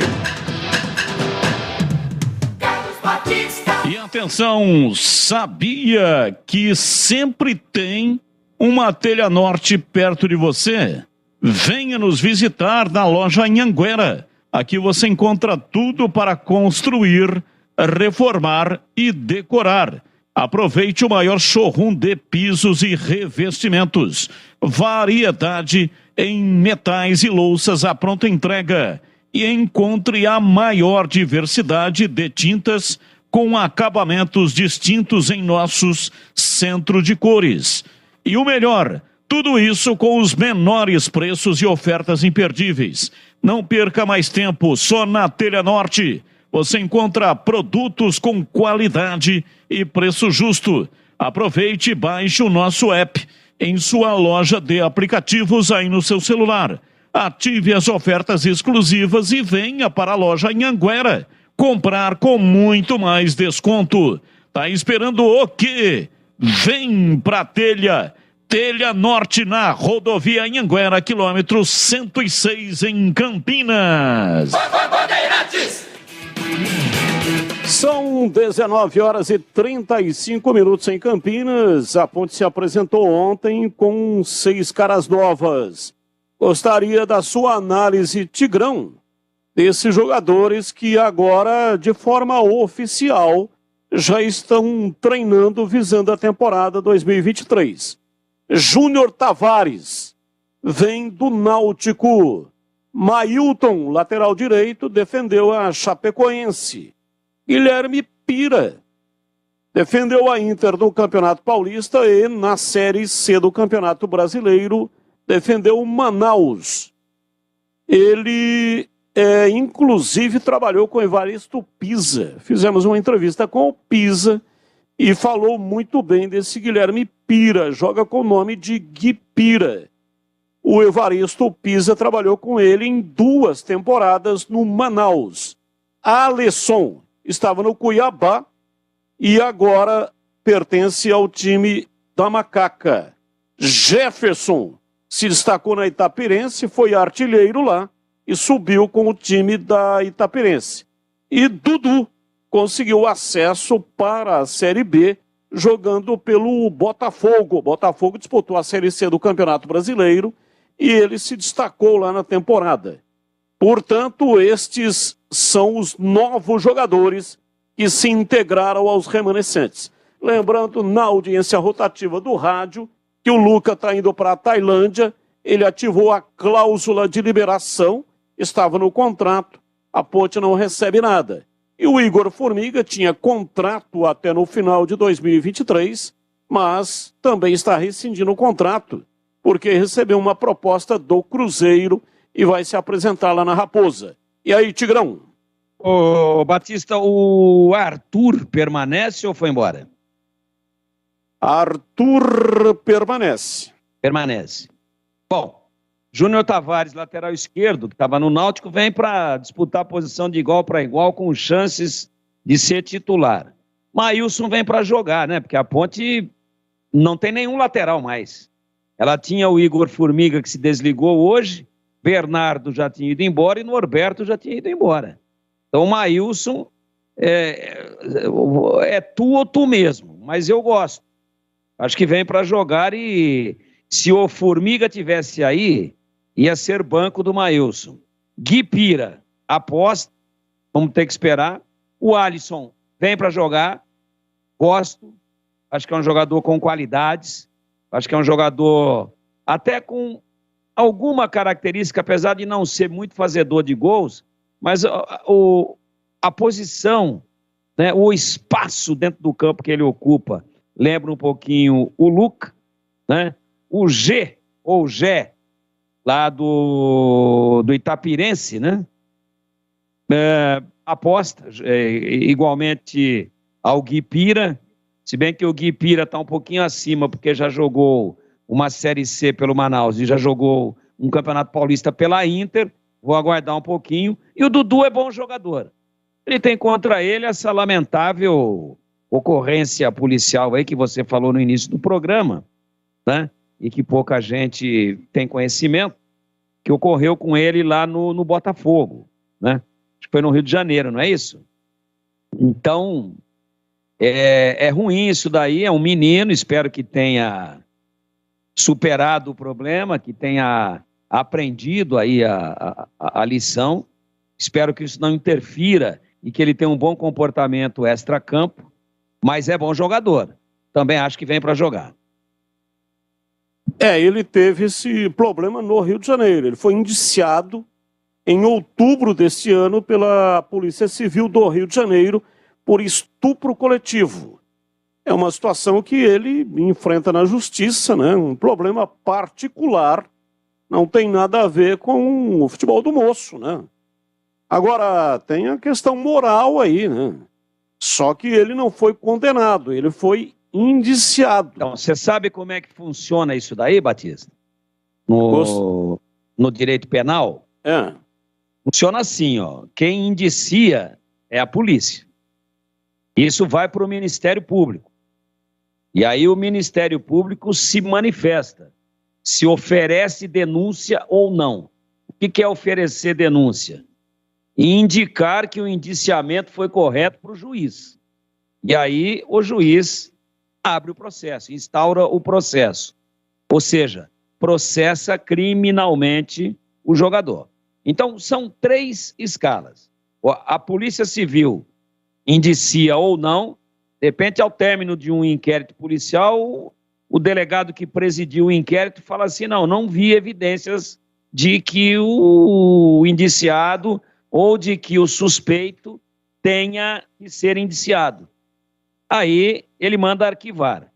E atenção, sabia que sempre tem uma Telha Norte perto de você? Venha nos visitar na loja Anhanguera. Aqui você encontra tudo para construir, reformar e decorar. Aproveite o maior showroom de pisos e revestimentos. Variedade em metais e louças à pronta entrega. E encontre a maior diversidade de tintas com acabamentos distintos em nossos centro de cores. E o melhor, tudo isso com os menores preços e ofertas imperdíveis. Não perca mais tempo, só na Telha Norte você encontra produtos com qualidade e preço justo. Aproveite e baixe o nosso app em sua loja de aplicativos aí no seu celular. Ative as ofertas exclusivas e venha para a loja em Anguera comprar com muito mais desconto. Tá esperando o quê? Vem pra Telha. Telha Norte na rodovia Anhanguera, quilômetro 106 em Campinas. Bandeirantes! São 19 horas e 35 minutos em Campinas. A Ponte se apresentou ontem com 6 caras novas. Gostaria da sua análise, Tigrão, desses jogadores que agora, de forma oficial, já estão treinando visando a temporada 2023. Júnior Tavares vem do Náutico. Mailton, lateral direito, defendeu a Chapecoense. Guilherme Pira defendeu a Inter no Campeonato Paulista e na Série C do Campeonato Brasileiro defendeu o Manaus. Ele, inclusive, trabalhou com Evaristo Pisa. Fizemos uma entrevista com o Pisa e falou muito bem desse Guilherme Pira. Joga com o nome de Gui Pira. O Evaristo Pisa trabalhou com ele em 2 temporadas no Manaus. Alisson estava no Cuiabá e agora pertence ao time da Macaca. Jefferson se destacou na Itapirense, foi artilheiro lá e subiu com o time da Itapirense. E Dudu conseguiu acesso para a Série B jogando pelo Botafogo. O Botafogo disputou a Série C do Campeonato Brasileiro e ele se destacou lá na temporada. Portanto, estes são os novos jogadores que se integraram aos remanescentes. Lembrando, na audiência rotativa do rádio, que o Luca está indo para a Tailândia, ele ativou a cláusula de liberação, estava no contrato, a Ponte não recebe nada. E o Igor Formiga tinha contrato até no final de 2023, mas também está rescindindo o contrato, porque recebeu uma proposta do Cruzeiro e vai se apresentar lá na Raposa. E aí, Tigrão? Ô, Batista, o Arthur permanece ou foi embora? Arthur permanece. Permanece. Bom, Júnior Tavares, lateral esquerdo, que estava no Náutico, vem para disputar a posição de igual para igual com chances de ser titular. Maílson vem para jogar, né? Porque a Ponte não tem nenhum lateral mais. Ela tinha o Igor Formiga, que se desligou hoje, Bernardo já tinha ido embora e Norberto já tinha ido embora. Então o Maílson é tu ou tu mesmo, mas eu gosto. Acho que vem para jogar e se o Formiga tivesse aí, ia ser banco do Maílson. Gui Pira, aposta, vamos ter que esperar. O Alisson vem para jogar, gosto, acho que é um jogador com qualidades, acho que é um jogador até com alguma característica, apesar de não ser muito fazedor de gols, mas a posição, né, o espaço dentro do campo que ele ocupa, lembra um pouquinho o Luca, né? O G, ou Gé, lá do Itapirense, né? Aposta, igualmente ao Gui Pira, se bem que o Gui Pira está um pouquinho acima, porque já jogou uma Série C pelo Manaus e já jogou um Campeonato Paulista pela Inter, vou aguardar um pouquinho. E o Dudu é bom jogador. Ele tem contra ele essa lamentável ocorrência policial aí que você falou no início do programa, né? E que pouca gente tem conhecimento, que ocorreu com ele lá no Botafogo, né? Acho que foi no Rio de Janeiro, não é isso? Então, é ruim isso daí, é um menino, espero que tenha superado o problema, que tenha aprendido aí a lição. Espero que isso não interfira e que ele tenha um bom comportamento extra-campo, mas é bom jogador. Também acho que vem para jogar. Ele teve esse problema no Rio de Janeiro. Ele foi indiciado em outubro deste ano pela Polícia Civil do Rio de Janeiro por estupro coletivo. É uma situação que ele enfrenta na justiça, né? Um problema particular, não tem nada a ver com o futebol do moço, né? Agora, tem a questão moral aí, né? Só que ele não foi condenado, ele foi indiciado. Então, você sabe como é que funciona isso daí, Batista? No direito penal? Funciona assim, ó. Quem indicia é a polícia. Isso vai para o Ministério Público. E aí o Ministério Público se manifesta, se oferece denúncia ou não. O que é oferecer denúncia? E indicar que o indiciamento foi correto para o juiz. E aí o juiz abre o processo, instaura o processo. Ou seja, processa criminalmente o jogador. Então, são 3 escalas. A Polícia Civil indicia ou não, depende ao término de um inquérito policial, o delegado que presidiu o inquérito fala assim, não vi evidências de que o indiciado ou de que o suspeito tenha que ser indiciado. Aí ele manda arquivar.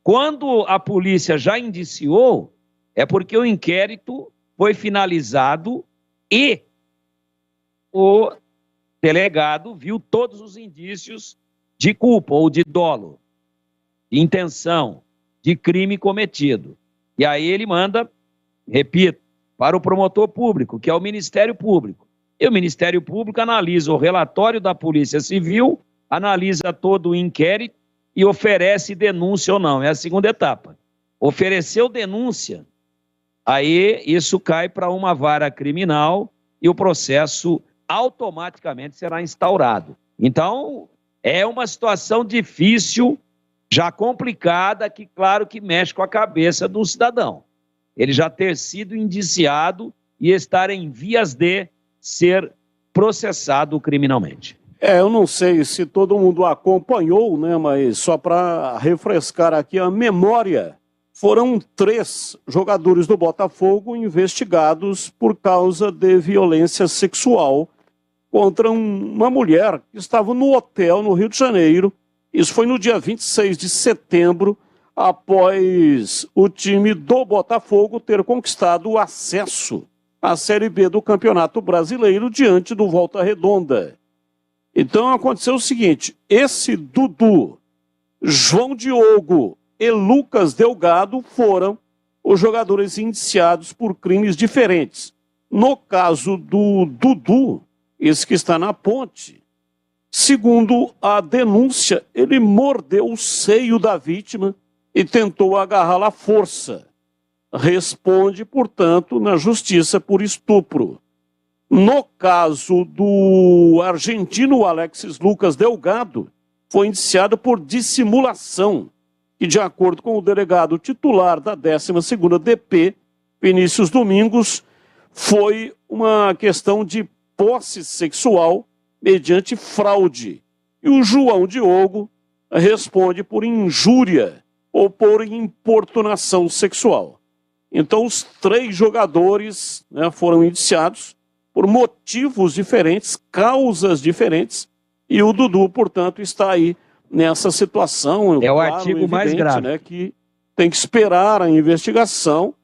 Quando a polícia já indiciou, é porque o inquérito foi finalizado e o delegado viu todos os indícios de culpa ou de dolo, de intenção, de crime cometido. E aí ele manda, repito, para o promotor público, que é o Ministério Público. E o Ministério Público analisa o relatório da Polícia Civil, analisa todo o inquérito e oferece denúncia ou não. É a segunda etapa. Ofereceu denúncia, aí isso cai para uma vara criminal e o processo automaticamente será instaurado. Então, é uma situação difícil, já complicada, que claro que mexe com a cabeça do cidadão. Ele já ter sido indiciado e estar em vias de ser processado criminalmente. Eu não sei se todo mundo acompanhou, né, mas só para refrescar aqui a memória, foram 3 jogadores do Botafogo investigados por causa de violência sexual contra uma mulher que estava no hotel no Rio de Janeiro. Isso foi no dia 26 de setembro, após o time do Botafogo ter conquistado o acesso à Série B do Campeonato Brasileiro diante do Volta Redonda. Então aconteceu o seguinte, esse Dudu, João Diogo e Lucas Delgado foram os jogadores indiciados por crimes diferentes. No caso do Dudu, esse que está na ponte, segundo a denúncia, ele mordeu o seio da vítima e tentou agarrá-la à força. Responde, portanto, na justiça por estupro. No caso do argentino Alexis Lucas Delgado, foi indiciado por dissimulação, que, de acordo com o delegado titular da 12ª DP, Vinícius Domingos, foi uma questão de posse sexual mediante fraude. E o João Diogo responde por injúria ou por importunação sexual. Então, os 3 jogadores, né, foram indiciados por motivos diferentes, causas diferentes, e o Dudu, portanto, está aí nessa situação. É o artigo mais grave, né, que tem que esperar a investigação.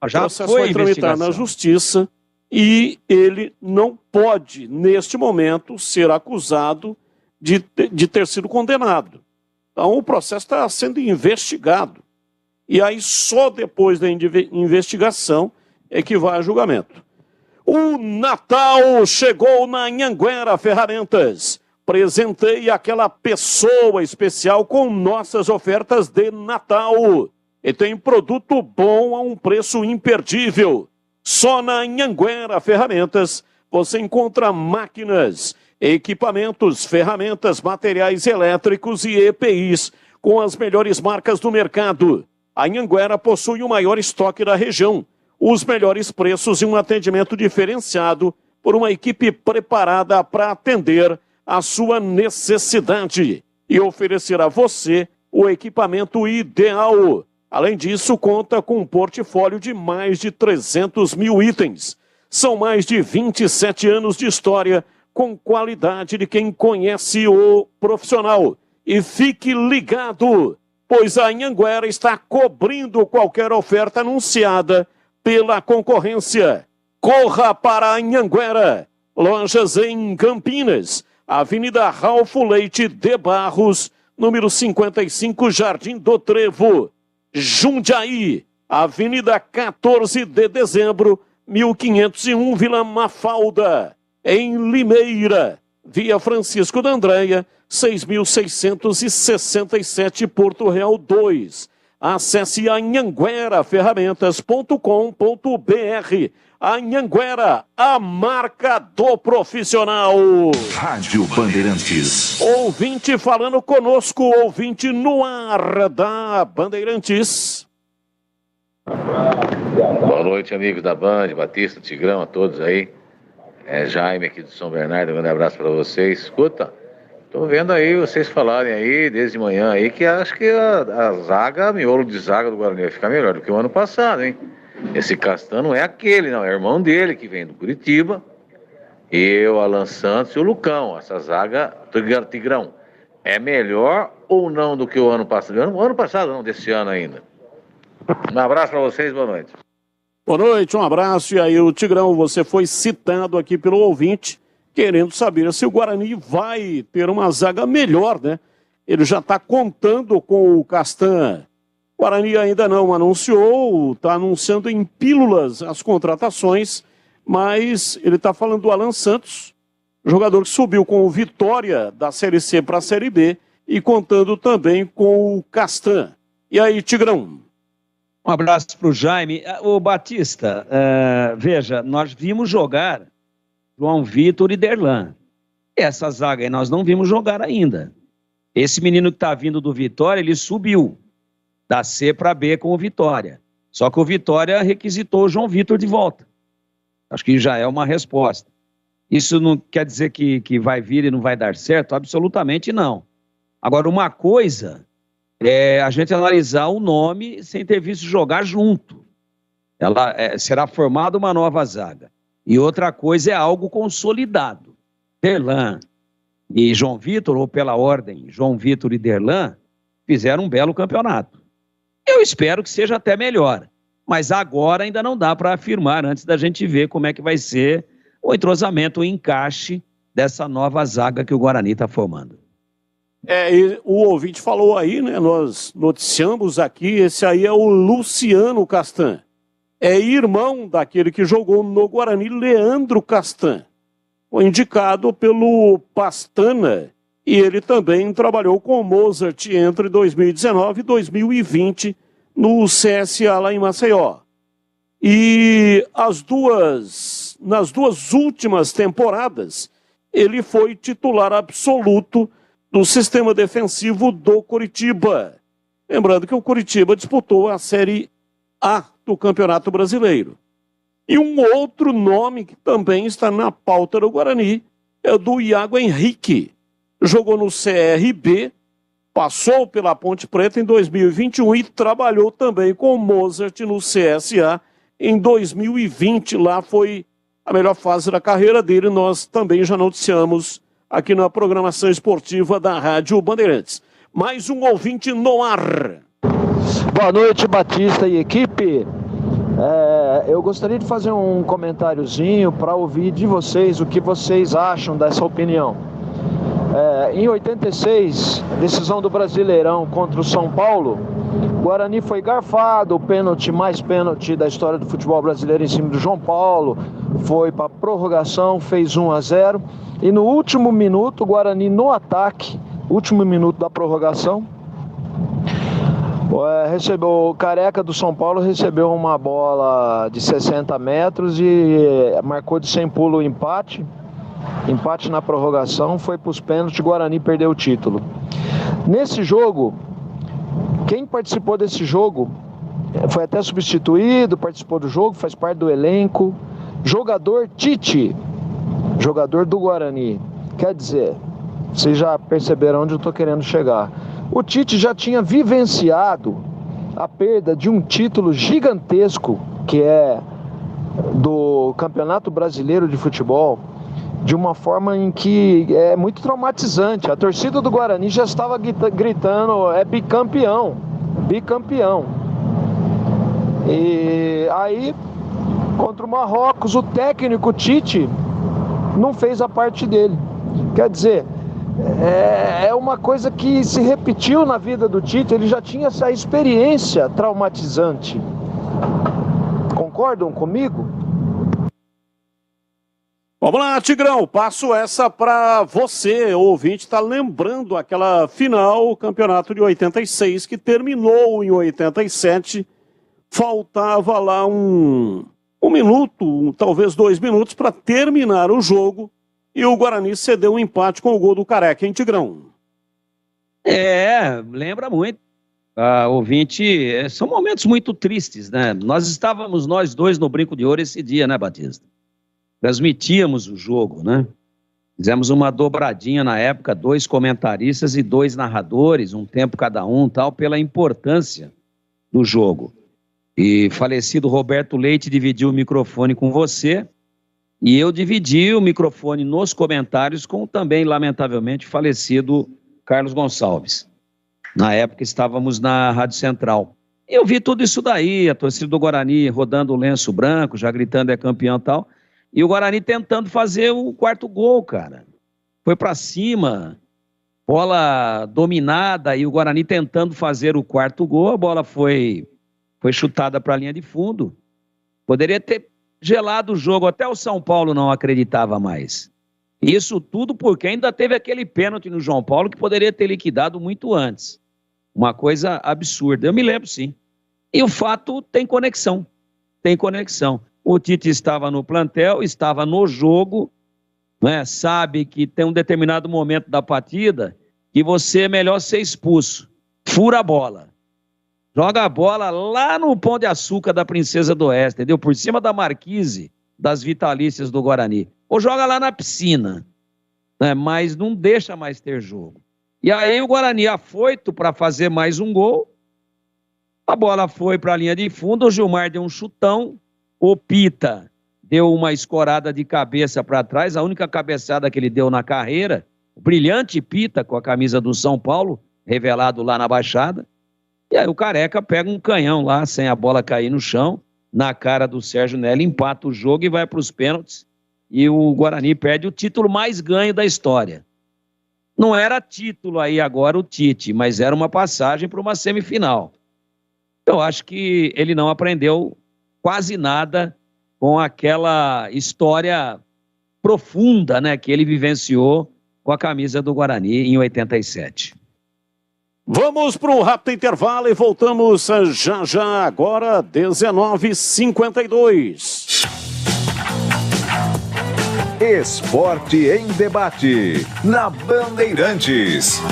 Já o processo vai tramitar na justiça e ele não pode, neste momento, ser acusado de ter sido condenado. Então, o processo está sendo investigado. E aí, só depois da investigação é que vai a julgamento. O Natal chegou na Anhanguera Ferramentas. Presenteie aquela pessoa especial com nossas ofertas de Natal. E tem produto bom a um preço imperdível. Só na Anhanguera Ferramentas você encontra máquinas, equipamentos, ferramentas, materiais elétricos e EPIs com as melhores marcas do mercado. A Anhanguera possui o maior estoque da região, os melhores preços e um atendimento diferenciado por uma equipe preparada para atender a sua necessidade e oferecer a você o equipamento ideal. Além disso, conta com um portfólio de mais de 300 mil itens. São mais de 27 anos de história com qualidade de quem conhece o profissional. E fique ligado, pois a Anhanguera está cobrindo qualquer oferta anunciada pela concorrência. Corra para a Anhanguera. Lojas em Campinas, Avenida Ralfo Leite de Barros, número 55, Jardim do Trevo. Jundiaí, Avenida 14 de Dezembro, 1501, Vila Mafalda. Em Limeira, Via Francisco da Andréia, 6.667, Porto Real 2. Acesse anhangueraferramentas.com.br. Anhanguera, a marca do profissional. Rádio Bandeirantes. Ouvinte falando conosco, ouvinte no ar da Bandeirantes. Boa noite, amigos da Band, Batista, Tigrão, a todos aí. É Jaime aqui de São Bernardo, um grande abraço para vocês. Escuta, tô vendo aí vocês falarem aí desde manhã aí que acho que a zaga, miolo de zaga do Guarani vai ficar melhor do que o ano passado, hein? Esse Castan não é aquele, não, é o irmão dele que vem do Curitiba. E o Alan Santos e o Lucão, essa zaga, Tigrão, é melhor ou não do que o ano passado? O ano passado não, desse ano ainda. Um abraço para vocês, boa noite. Boa noite, um abraço. E aí, o Tigrão, você foi citado aqui pelo ouvinte, querendo saber se o Guarani vai ter uma zaga melhor, né? Ele já está contando com o Castan. O Guarani ainda não anunciou, está anunciando em pílulas as contratações, mas ele está falando do Alan Santos, jogador que subiu com o Vitória da Série C para a Série B e contando também com o Castan. E aí, Tigrão? Um abraço para o Jaime. Ô Batista, veja, nós vimos jogar João Vitor e Derlan. Essa zaga aí nós não vimos jogar ainda. Esse menino que está vindo do Vitória, ele subiu da C para B com o Vitória. Só que o Vitória requisitou o João Vitor de volta. Acho que já é uma resposta. Isso não quer dizer que vai vir e não vai dar certo? Absolutamente não. Agora, uma coisa é a gente analisar o nome sem ter visto jogar junto. Será formada uma nova zaga. E outra coisa é algo consolidado. Derlan e João Vitor, ou pela ordem, João Vitor e Derlan, fizeram um belo campeonato. Eu espero que seja até melhor. Mas agora ainda não dá para afirmar, antes da gente ver como é que vai ser o entrosamento, o encaixe dessa nova zaga que o Guarani está formando. E o ouvinte falou aí, né? Nós noticiamos aqui, esse aí é o Luciano Castan. É irmão daquele que jogou no Guarani, Leandro Castan. Foi indicado pelo Pastana e ele também trabalhou com o Mozart entre 2019 e 2020 no CSA lá em Maceió. E nas duas últimas temporadas, ele foi titular absoluto do sistema defensivo do Coritiba. Lembrando que o Coritiba disputou a Série A do Campeonato Brasileiro. E um outro nome que também está na pauta do Guarani é o do Iago Henrique. Jogou no CRB, passou pela Ponte Preta em 2021 e trabalhou também com o Mozart no CSA em 2020. Lá foi a melhor fase da carreira dele. Nós também já noticiamos aqui na programação esportiva da Rádio Bandeirantes. Mais um ouvinte no ar. Boa noite, Batista e equipe. Eu gostaria de fazer um comentáriozinho para ouvir de vocês o que vocês acham dessa opinião. Em 86, decisão do Brasileirão contra o São Paulo, o Guarani foi garfado, o pênalti mais pênalti da história do futebol brasileiro em cima do João Paulo, foi para prorrogação, fez 1-0, e no último minuto, o Guarani no ataque, último minuto da prorrogação, o Careca do São Paulo recebeu uma bola de 60 metros e marcou de 100 pulo o empate na prorrogação, foi para os pênaltis, o Guarani perdeu o título. Nesse jogo, quem participou desse jogo, foi até substituído, participou do jogo, faz parte do elenco, jogador Tite, jogador do Guarani. Quer dizer, vocês já perceberam onde eu estou querendo chegar. O Tite já tinha vivenciado a perda de um título gigantesco, que é do Campeonato Brasileiro de Futebol, de uma forma em que é muito traumatizante. A torcida do Guarani já estava gritando, é bicampeão, bicampeão. E aí, contra o Marrocos, o técnico Tite não fez a parte dele. Quer dizer, é uma coisa que se repetiu na vida do Tite, ele já tinha essa experiência traumatizante. Concordam comigo? Vamos lá, Tigrão, passo essa para você, ouvinte, está lembrando aquela final, o campeonato de 86, que terminou em 87, faltava lá um minuto, talvez 2 minutos para terminar o jogo, e o Guarani cedeu um empate com o gol do Careca, hein, Tigrão? Lembra muito. Ouvinte, são momentos muito tristes, né? Nós dois no Brinco de Ouro esse dia, né, Batista? Transmitíamos o jogo, né? Fizemos uma dobradinha na época, 2 comentaristas e 2 narradores, um tempo cada um, tal, pela importância do jogo. E falecido Roberto Leite dividiu o microfone com você, e eu dividi o microfone nos comentários com também, lamentavelmente, falecido Carlos Gonçalves. Na época estávamos na Rádio Central. Eu vi tudo isso daí, a torcida do Guarani rodando o lenço branco, já gritando é campeão e tal, e o Guarani tentando fazer o 4º gol, cara. Foi pra cima, bola dominada, e o Guarani tentando fazer o 4º gol, a bola foi chutada para a linha de fundo. Poderia ter gelado o jogo, até o São Paulo não acreditava mais. Isso tudo porque ainda teve aquele pênalti no João Paulo que poderia ter liquidado muito antes. Uma coisa absurda, eu me lembro sim. E o fato tem conexão. O Tite estava no plantel, estava no jogo, né? Sabe que tem um determinado momento da partida que você é melhor ser expulso. Fura a bola. Joga a bola lá no Pão de Açúcar da Princesa do Oeste, entendeu? Por cima da marquise das vitalícias do Guarani. Ou joga lá na piscina, né? Mas não deixa mais ter jogo. E aí o Guarani afoito para fazer mais um gol. A bola foi para a linha de fundo, o Gilmar deu um chutão, o Pita deu uma escorada de cabeça para trás, a única cabeçada que ele deu na carreira, o brilhante Pita com a camisa do São Paulo, revelado lá na Baixada. E aí o Careca pega um canhão lá, sem a bola cair no chão, na cara do Sérgio Nelly, empata o jogo e vai para os pênaltis. E o Guarani perde o título mais ganho da história. Não era título aí agora o Tite, mas era uma passagem para uma semifinal. Eu acho que ele não aprendeu quase nada com aquela história profunda, né, que ele vivenciou com a camisa do Guarani em 87. Vamos para um rápido intervalo e voltamos já agora, 19h52. Esporte em debate, na Bandeirantes.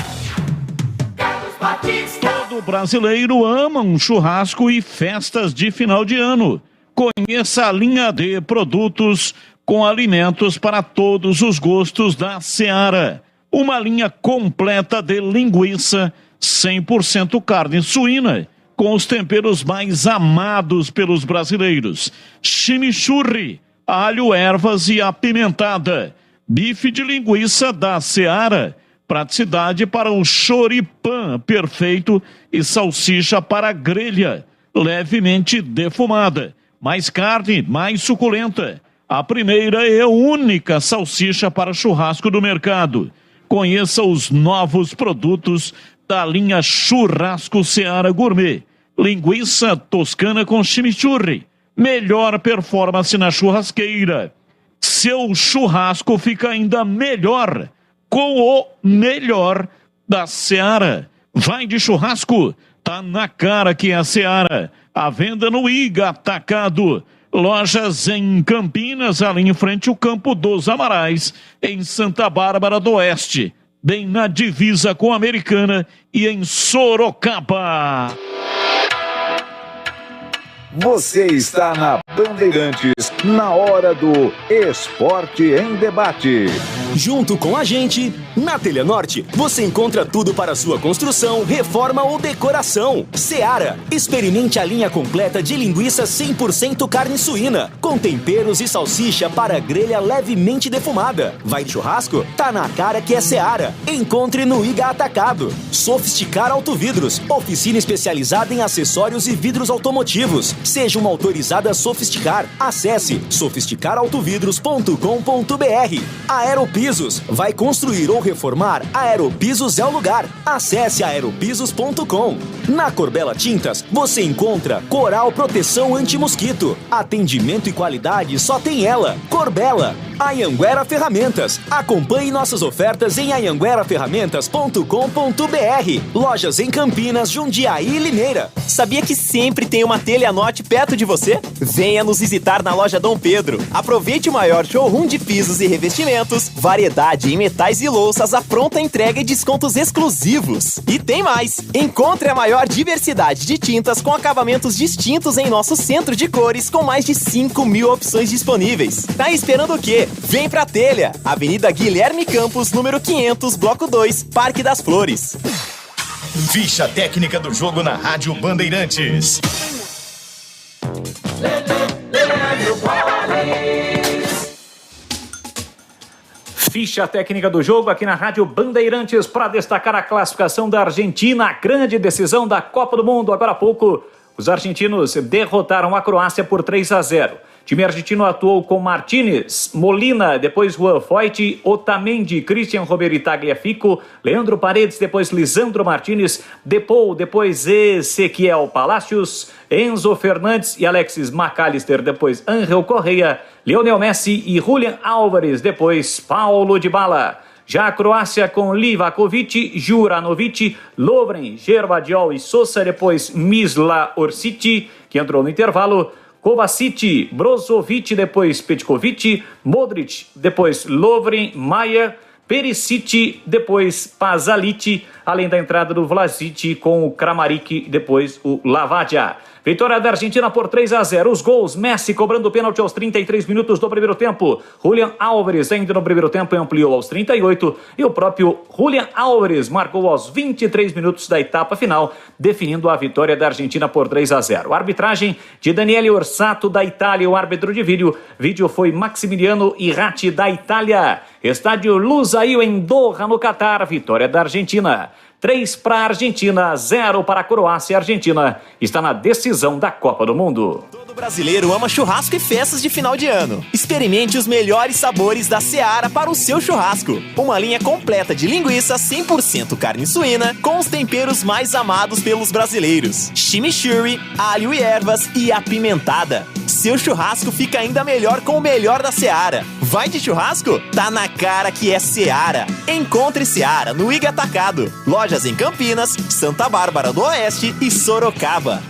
Todo brasileiro ama um churrasco e festas de final de ano. Conheça a linha de produtos com alimentos para todos os gostos da Seara. Uma linha completa de linguiça, 100% carne suína, com os temperos mais amados pelos brasileiros. Chimichurri, alho, ervas e apimentada. Bife de linguiça da Seara, praticidade para o choripã perfeito e salsicha para grelha, levemente defumada. Mais carne, mais suculenta. A primeira e única salsicha para churrasco do mercado. Conheça os novos produtos da linha Churrasco Seara Gourmet. Linguiça toscana com chimichurri. Melhor performance na churrasqueira. Seu churrasco fica ainda melhor com o melhor da Seara. Vai de churrasco, tá na cara que é a Seara. A venda no Iga Atacado. Lojas em Campinas, ali em frente ao Campo dos Amarais, em Santa Bárbara do Oeste, bem na divisa com a Americana e em Sorocaba. Você está na Bandeirantes, na hora do Esporte em Debate. Junto com a gente, na Telenorte, você encontra tudo para sua construção, reforma ou decoração. Seara, experimente a linha completa de linguiça 100% carne suína, com temperos e salsicha para grelha levemente defumada. Vai de churrasco? Tá na cara que é Seara. Encontre no Iga Atacado. Sofisticar Autovidros, oficina especializada em acessórios e vidros automotivos. Seja uma autorizada Sofisticar. Acesse sofisticarautovidros.com.br. Aeropisos, vai construir ou reformar? Aeropisos é o lugar. Acesse aeropisos.com. Na Corbella Tintas, você encontra Coral Proteção Anti-Mosquito. Atendimento e qualidade só tem ela. Corbella. Anhanguera Ferramentas. Acompanhe nossas ofertas em anhangueraferramentas.com.br. Lojas em Campinas, Jundiaí e Limeira. Sabia que sempre tem uma Teleanote perto de você? Venha nos visitar na loja Dom Pedro. Aproveite o maior showroom de pisos e revestimentos, variedade em metais e louças à pronta entrega e descontos exclusivos. E tem mais! Encontre a maior diversidade de tintas com acabamentos distintos em nosso centro de cores com mais de 5.000 opções disponíveis. Tá esperando o quê? Vem pra Telha, Avenida Guilherme Campos, número 500, Bloco 2, Parque das Flores. Ficha técnica do jogo na Rádio Bandeirantes. Ficha técnica do jogo aqui na Rádio Bandeirantes para destacar a classificação da Argentina, a grande decisão da Copa do Mundo. Agora há pouco, os argentinos derrotaram a Croácia por 3-0. O time argentino atuou com Martínez, Molina, depois Juan Foyt, Otamendi, Christian Romero Tagliafico, Leandro Paredes, depois Lisandro Martínez, Depou, depois Ezequiel Palacios, Enzo Fernandes e Alexis McAllister, depois Ángel Correa, Lionel Messi e Julian Álvares, depois Paulo Dybala. Já a Croácia com Livakovic, Juranovic, Lovren, Ghervadiol e Sousa, depois Misla Orsic, que entrou no intervalo, Kovacic, Brozovic, depois Petkovic, Modric, depois Lovren, Maia, Perisic, depois Pasalic, além da entrada do Vlasic com o Kramaric, depois o Lavaggia. Vitória da Argentina por 3-0. Os gols, Messi cobrando o pênalti aos 33 minutos do primeiro tempo. Julian Álvares ainda no primeiro tempo ampliou aos 38. E o próprio Julian Álvares marcou aos 23 minutos da etapa final, definindo a vitória da Argentina por 3-0. Arbitragem de Daniele Orsato da Itália, o árbitro de vídeo. Vídeo foi Maximiliano Irrati da Itália. Estádio Lusail em Doha, no Catar. Vitória da Argentina. 3 para a Argentina, 0 para a Croácia. A Argentina está na decisão da Copa do Mundo. Todo brasileiro ama churrasco e festas de final de ano. Experimente os melhores sabores da Seara para o seu churrasco. Uma linha completa de linguiça 100% carne suína com os temperos mais amados pelos brasileiros. Chimichurri, alho e ervas e apimentada. Seu churrasco fica ainda melhor com o melhor da Seara. Vai de churrasco? Tá na cara que é Seara. Encontre Seara no Iga Atacado. Lojas em Campinas, Santa Bárbara do Oeste e Sorocaba.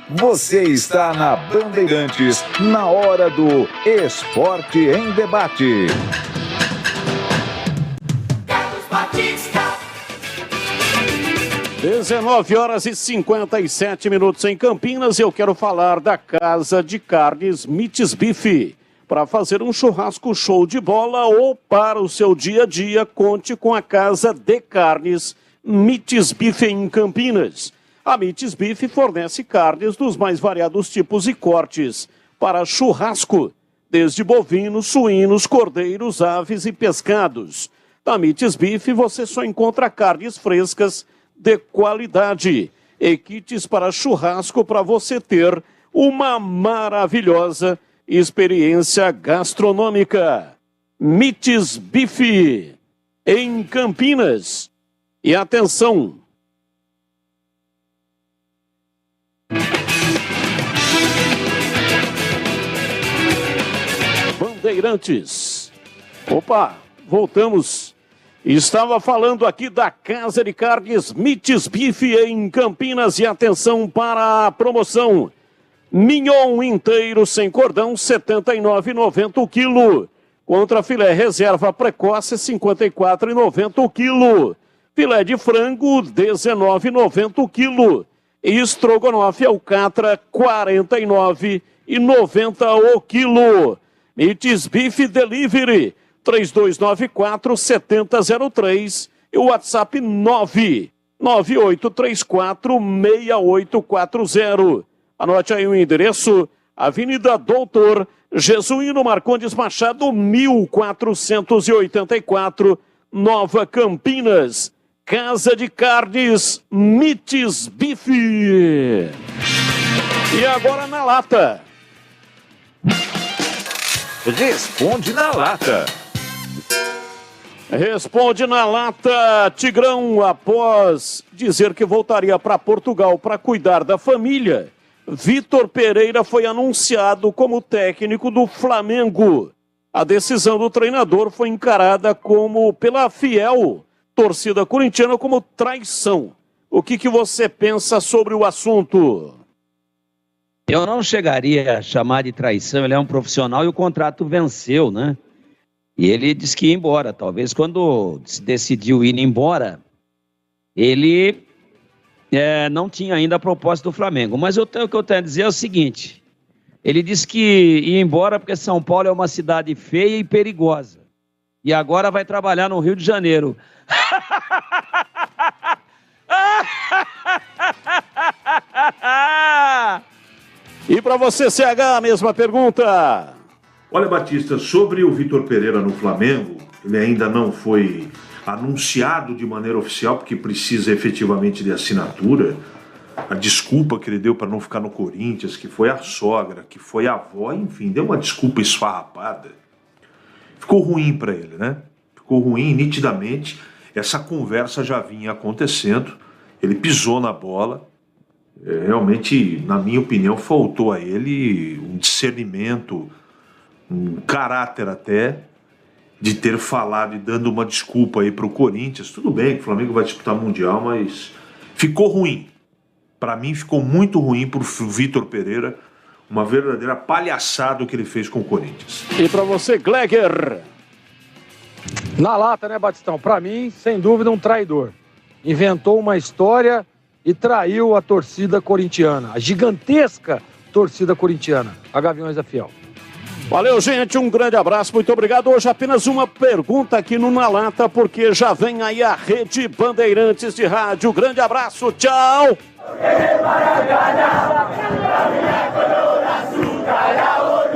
Você está na Bandeirantes, na hora do Esporte em Debate. 19h57 em Campinas. Eu quero falar da Casa de Carnes Mites Bife. Para fazer um churrasco show de bola ou para o seu dia a dia, conte com a Casa de Carnes Mites Bife em Campinas. A Mites Bife fornece carnes dos mais variados tipos e cortes para churrasco, desde bovinos, suínos, cordeiros, aves e pescados. Na Mites Bife você só encontra carnes frescas de qualidade e kits para churrasco para você ter uma maravilhosa experiência gastronômica. Mites Bife em Campinas. E atenção! Bandeirantes. Opa, voltamos. Estava falando aqui da Casa de Carnes Mites Bife em Campinas. E atenção para a promoção. Mignon inteiro sem cordão, R$ 79,90 o quilo. Contra filé reserva precoce, R$ 54,90 o quilo. Filé de frango, R$19,90 o quilo. E estrogonofe alcatra, R$49,90 o quilo. Mites Beef Delivery, 3294-7003 e o WhatsApp 99834-6840. Anote aí o endereço, Avenida Doutor Jesuíno Marcondes Machado, 1484, Nova Campinas. Casa de Carnes Mites Beef. E agora na lata. Responde na lata. Responde na lata. Tigrão, após dizer que voltaria para Portugal para cuidar da família, Vitor Pereira foi anunciado como técnico do Flamengo. A decisão do treinador foi encarada pela fiel torcida corintiana como traição. O que você pensa sobre o assunto? Eu não chegaria a chamar de traição, ele é um profissional e o contrato venceu, né? E ele disse que ia embora. Talvez quando decidiu ir embora, ele não tinha ainda a proposta do Flamengo. Mas o que eu tenho a dizer é o seguinte, ele disse que ia embora porque São Paulo é uma cidade feia e perigosa. E agora vai trabalhar no Rio de Janeiro. E para você, CH, a mesma pergunta. Olha, Batista, sobre o Vitor Pereira no Flamengo, ele ainda não foi anunciado de maneira oficial, porque precisa efetivamente de assinatura. A desculpa que ele deu para não ficar no Corinthians, que foi a sogra, que foi a avó, enfim, deu uma desculpa esfarrapada. Ficou ruim para ele, né? Ficou ruim, nitidamente. Essa conversa já vinha acontecendo, ele pisou na bola. Realmente, na minha opinião, faltou a ele um discernimento, um caráter até, de ter falado e dando uma desculpa aí para o Corinthians. Tudo bem que o Flamengo vai disputar Mundial, mas ficou ruim. Para mim, ficou muito ruim para o Vitor Pereira. Uma verdadeira palhaçada o que ele fez com o Corinthians. E para você, Gleger? Na lata, né, Batistão? Para mim, sem dúvida, um traidor. Inventou uma história e traiu a torcida corintiana. A gigantesca torcida corintiana. A Gaviões da Fiel. Valeu, gente. Um grande abraço. Muito obrigado. Hoje apenas uma pergunta aqui no Na Lata, porque já vem aí a Rede Bandeirantes de Rádio. Grande abraço. Tchau.